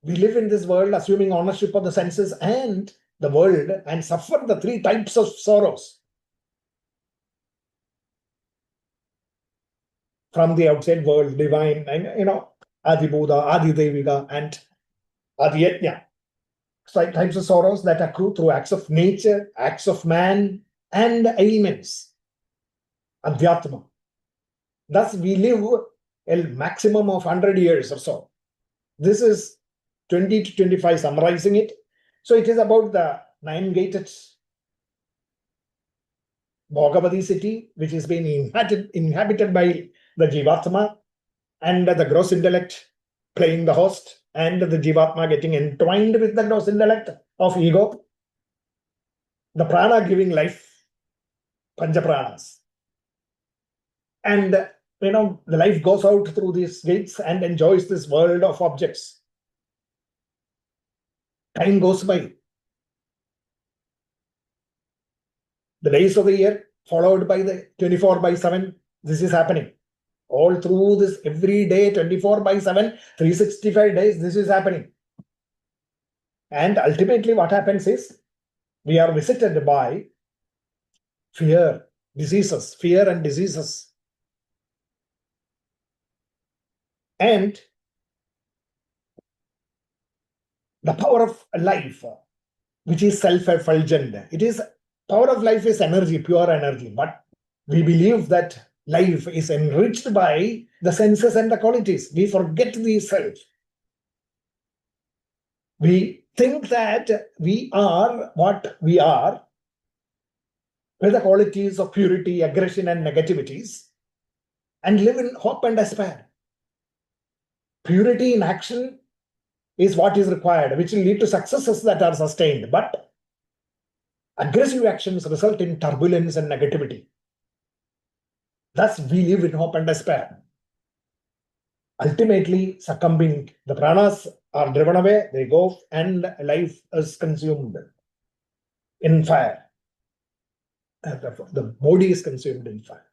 We live in this world assuming ownership of the senses and the world and suffer the 3 types of sorrows from the outside world, divine, and Adi Buddha, Adi Devika, and Adi Yajna. Types of sorrows that accrue through acts of nature, acts of man, and ailments. Adhyatma. Thus, we live a maximum of 100 years or so. This is 20 to 25 summarizing it. So it is about the 9-gated Bhagavad city, which is being inhabited by the Jivatma, and the gross intellect playing the host, and the Jivatma getting entwined with the gross intellect of ego. The prana giving life, Panchapranas. And the life goes out through these gates and enjoys this world of objects. Time goes by. The days of the year followed by the 24/7. This is happening. All through this, every day, 24/7, 365 days, this is happening. And ultimately what happens is, we are visited by fear and diseases. And the power of life, which is self-effulgent. Power of life is energy, pure energy. But we believe that life is enriched by the senses and the qualities. We forget the self. We think that we are what we are with the qualities of purity, aggression, and negativities, and live in hope and despair. Purity in action is what is required, which will lead to successes that are sustained. But aggressive actions result in turbulence and negativity. Thus, we live in hope and despair. Ultimately, succumbing, the pranas are driven away, they go, and life is consumed in fire. The body is consumed in fire.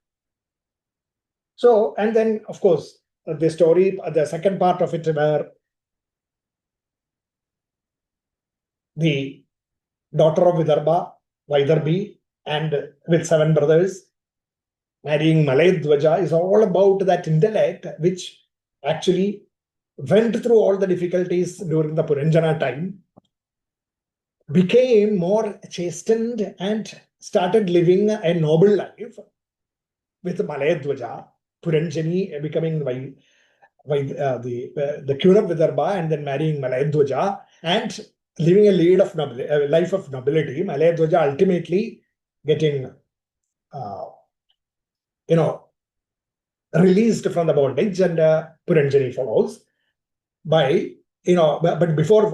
So, and then, of course, the story, the second part of it, where the daughter of Vaidarbhi, and with 7 brothers, marrying Malayadwaja, is all about that intellect which actually went through all the difficulties during the Puranjana time, became more chastened and started living a noble life with Malayadwaja, Puranjani becoming the queen of Vidarbha and then marrying Malayadwaja and living a life of nobility. Malayadwaja ultimately getting released from the bondage, and Puranjani follows by, but before,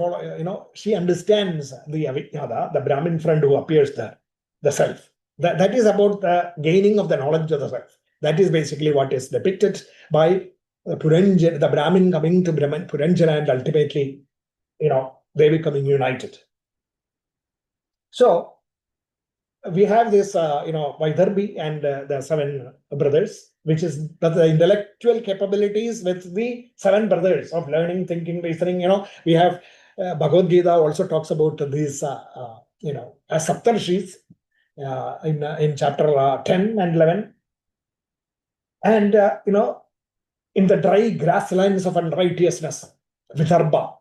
she understands the Avignada, the Brahmin friend who appears there, the self. That is about the gaining of the knowledge of the self. That is basically what is depicted by Puranjana, the Brahmin coming to Puranjana, and ultimately, they becoming united. So we have this, Vaidarbhi and the 7 brothers, which is the intellectual capabilities with the 7 brothers of learning, thinking, reasoning. We have Bhagavad-Gita also talks about these, as Saptarshis in chapter 10 and 11. And, in the dry grasslands of unrighteousness, Vidarbha,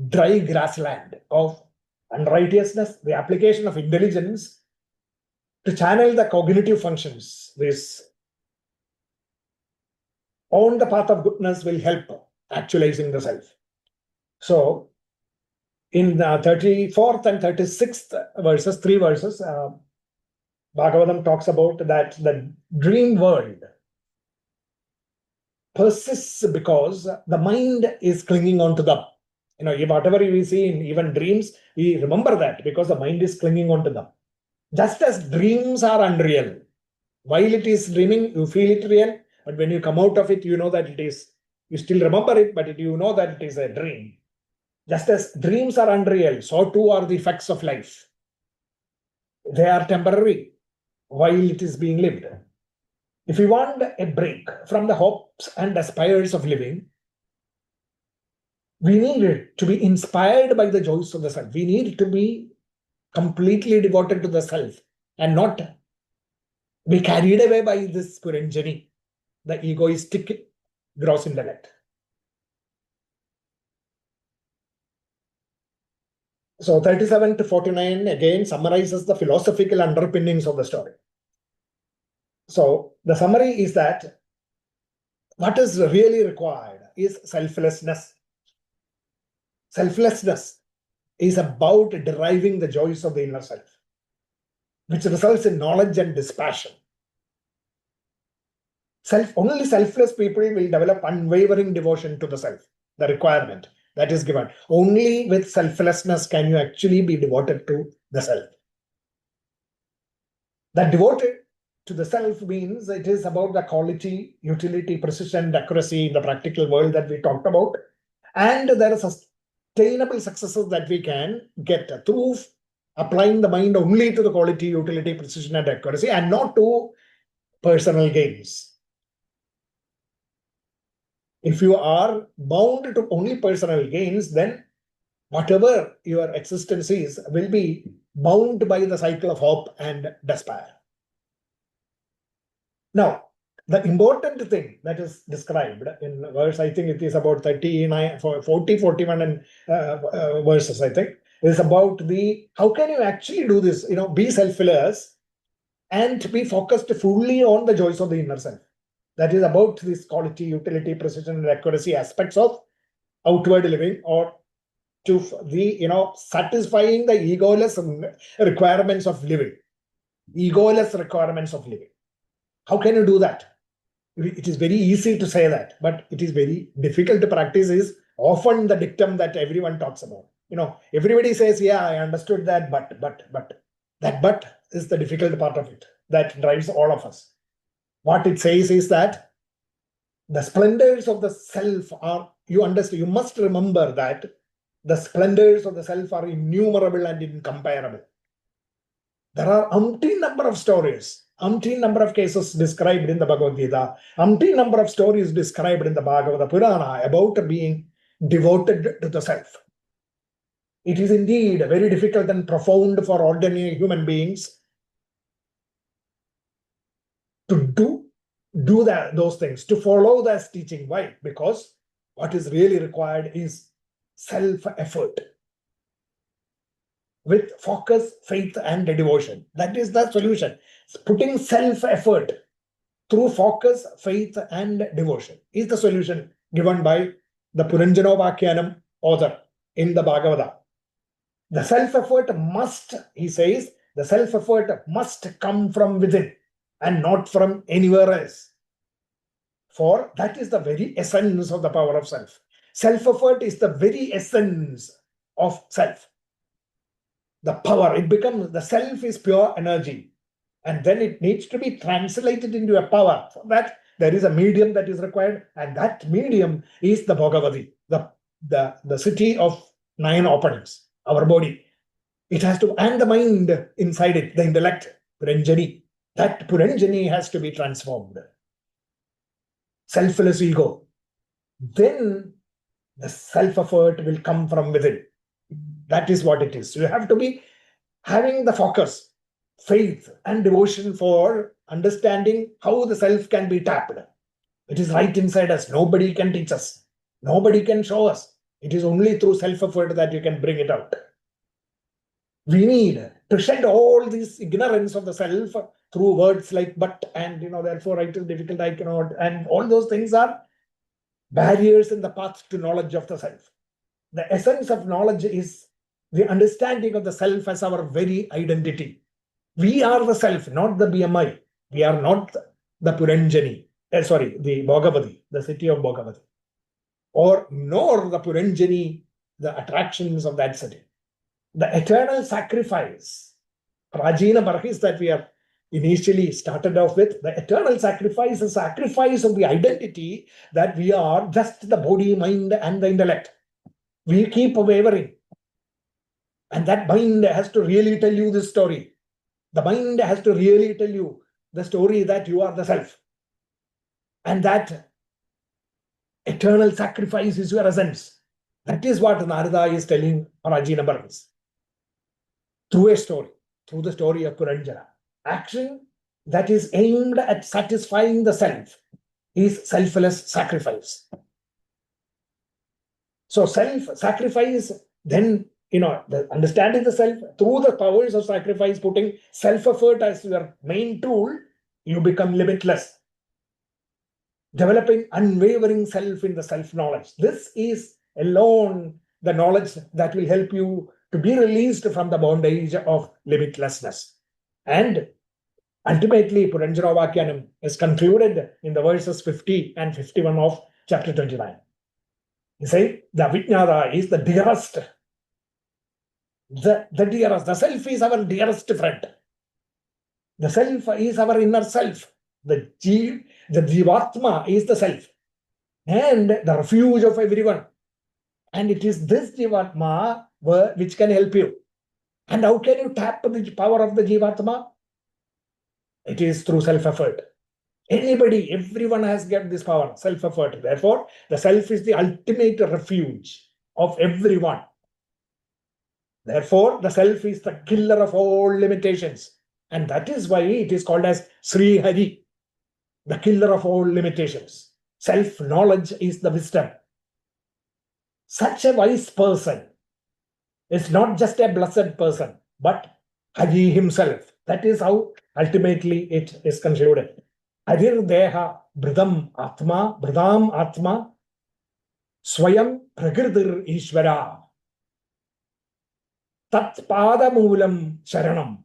dry grassland of unrighteousness, the application of intelligence to channel the cognitive functions, this on the path of goodness will help actualizing the self. So, in the 34th and 36th verses, 3 verses, Bhagavatam talks about that the dream world persists because the mind is clinging on to them. Whatever we see in even dreams, we remember that because the mind is clinging on to them. Just as dreams are unreal. While it is dreaming, you feel it real, but when you come out of it, you know that it is, you still remember it, but you know that it is a dream. Just as dreams are unreal, so too are the effects of life. They are temporary while it is being lived. If we want a break from the hopes and aspires of living, we need to be inspired by the joys of the self. We need to be completely devoted to the self and not be carried away by this Puranjani, the egoistic gross intellect. So 37 to 49 again summarizes the philosophical underpinnings of the story. So the summary is that what is really required is selflessness. Selflessness is about deriving the joys of the inner self, which results in knowledge and dispassion. Only selfless people will develop unwavering devotion to the self, the requirement that is given. Only with selflessness can you actually be devoted to the self. That devoted to the self means it is about the quality, utility, precision, accuracy in the practical world that we talked about. And there are sustainable successes that we can get through applying the mind only to the quality, utility, precision, and accuracy, and not to personal gains. If you are bound to only personal gains, then whatever your existence is will be bound by the cycle of hope and despair. Now, the important thing that is described in verse, I think it is about 39, 40, 41 and verses, I think, is about how can you actually do this, be selfless and be focused fully on the joys of the inner self. That is about this quality, utility, precision, and accuracy aspects of outward living, or to the, satisfying the egoless requirements of living. Egoless requirements of living. How can you do that? It is very easy to say that, but it is very difficult to practice is often the dictum that everyone talks about. Everybody says, yeah, I understood that, but. That but is the difficult part of it that drives all of us. What it says is that the splendors of the self are, you must remember that the splendors of the self are innumerable and incomparable. There are umpteen number of stories, umpteen number of cases described in the Bhagavad-Gita, umpteen number of stories described in the Bhagavad-Purana about being devoted to the self. It is indeed very difficult and profound for ordinary human beings to do those things, to follow that teaching. Why? Because what is really required is self-effort with focus, faith, and devotion. That is the solution. Putting self-effort through focus, faith, and devotion is the solution given by the PuranjanOpakhyAnam author in the Bhagavata. The self-effort must, he says, the self-effort must come from within and not from anywhere else. For that is the very essence of the power of self. Self-effort is the very essence of self. The power, it becomes, the self is pure energy. And then it needs to be translated into a power. For that, there is a medium that is required, and that medium is the Bhagavati, the city of 9 openings, our body. It has to, and the mind inside it, the intellect, Puranjani. That Puranjani has to be transformed. Selfless ego. Then the self-effort will come from within. That is what it is. You have to be having the focus, faith, and devotion for understanding how the self can be tapped. It is right inside us. Nobody can teach us. Nobody can show us. It is only through self-effort that you can bring it out. We need to shed all this ignorance of the self through words like but and, therefore it is difficult, I cannot, and all those things are barriers in the path to knowledge of the self. The essence of knowledge is the understanding of the self as our very identity. We are the self, not the BMI. We are not the Puranjani, the Bhagavati, the city of Bhagavati, nor the Puranjani, the attractions of that city. The eternal sacrifice, Prajina Barhis, that we have initially started off with, the eternal sacrifice is sacrifice of the identity that we are just the body, mind, and the intellect. We keep wavering. And that mind has to really tell you this story. The mind has to really tell you the story that you are the self. And that eternal sacrifice is your essence. That is what Narada is telling Prajina Barhis. Through a story, through the story of Puranjana. Action that is aimed at satisfying the self is selfless sacrifice. So self-sacrifice, then, understanding the self through the powers of sacrifice, putting self-effort as your main tool, you become limitless. Developing unwavering self in the self-knowledge. This is alone the knowledge that will help you to be released from the bondage of limitlessness. And ultimately, PuranjanOpakhyAnam is concluded in the verses 50 and 51 of chapter 29. You say, the Vijnana is the dearest. The dearest. The self is our dearest friend. The self is our inner self. The Jivatma is the self. And the refuge of everyone. And it is this Jivatma which can help you. And how can you tap the power of the Jivatma? It is through self-effort. Everyone has got this power, self-effort. Therefore, the self is the ultimate refuge of everyone. Therefore, the self is the killer of all limitations. And that is why it is called as Sri Hari, the killer of all limitations. Self-knowledge is the wisdom. Such a wise person is not just a blessed person, but Hari himself. That is how ultimately it is concluded. Harir Deha Bridam Atma Swayam Prakritir Ishvara Tat Pada Moolam Sharanam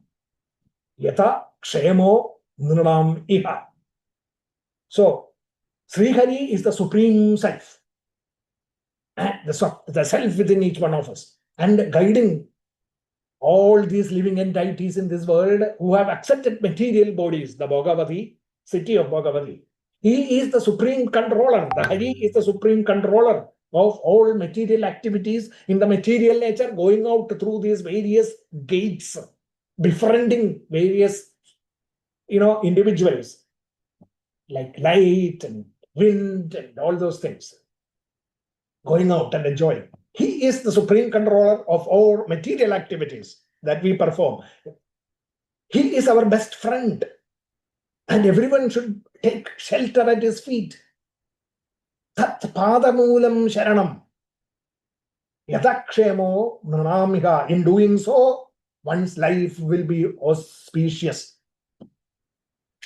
Yata Kshemo Nunam Iha. So, Sri Hari is the supreme self. And the self within each one of us. And guiding all these living entities in this world who have accepted material bodies, the Bhagavati, city of Bhagavati. He is the supreme controller. The Hari is the supreme controller of all material activities in the material nature, going out through these various gates, befriending various, individuals like light and wind and all those things, going out and enjoying. He is the supreme controller of all material activities that we perform. He is our best friend. And everyone should take shelter at his feet. Tat Padamulam Sharanam. Yatakshemo Nanamiha. In doing so, one's life will be auspicious.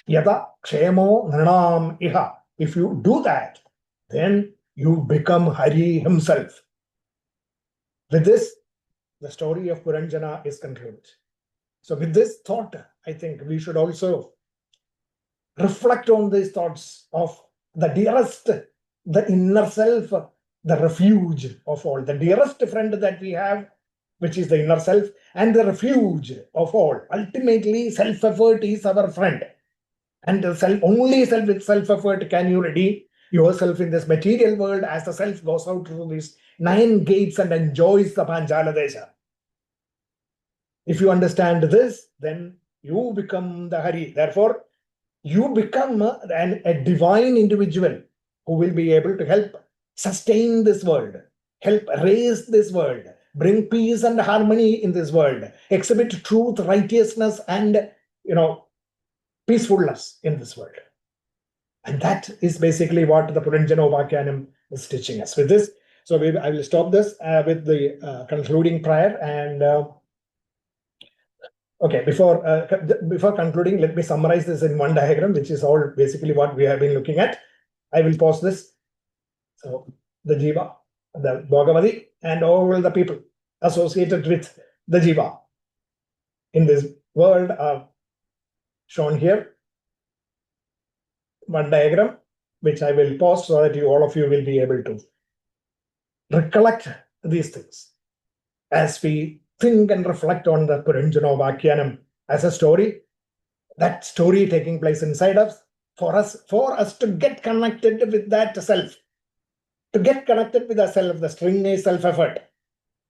Yatakshemo Nanam Iha. If you do that, then you become Hari himself. With this, the story of Puranjana is concluded. So with this thought, I think we should also reflect on these thoughts of the dearest, the inner self, the refuge of all, the dearest friend that we have, which is the inner self, and the refuge of all. Ultimately, self-effort is our friend. And only with self-effort can you redeem yourself in this material world as the self goes out through these 9 gates and enjoys the Panchala Desha. If you understand this, then you become the Hari. Therefore, you become a divine individual who will be able to help sustain this world, help raise this world, bring peace and harmony in this world, exhibit truth, righteousness, and peacefulness in this world. And that is basically what the PuranjanOpakhyAnam is teaching us. With this, so I will stop this with the concluding prayer. And okay, before concluding, let me summarize this in one diagram, which is all basically what we have been looking at. I will pause this. So the Jiva, the Bhagavati, and all the people associated with the Jiva in this world are shown here. One diagram, which I will pause so that all of you will be able to recollect these things as we think and reflect on the PuranjanOpakhyAnam as a story. That story taking place inside us, for us to get connected with that self, to get connected with ourself. The string is self-effort.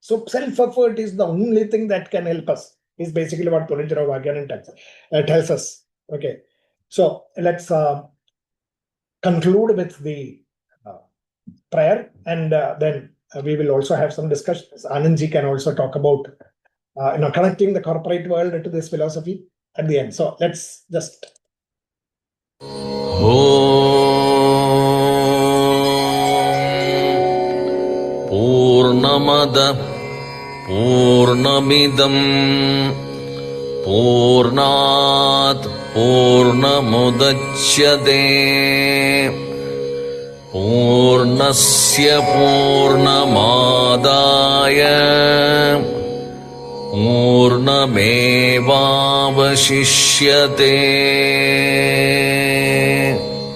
So self-effort is the only thing that can help us, is basically what PuranjanOpakhyAnam tells us. Okay, so let's conclude with the prayer, and then we will also have some discussions. Anandji can also talk about connecting the corporate world to this philosophy at the end. So let's just Purnamada Purnamidam Purnat Purnamudachyate Purnasya Purnamadaya Purnamevavashishyate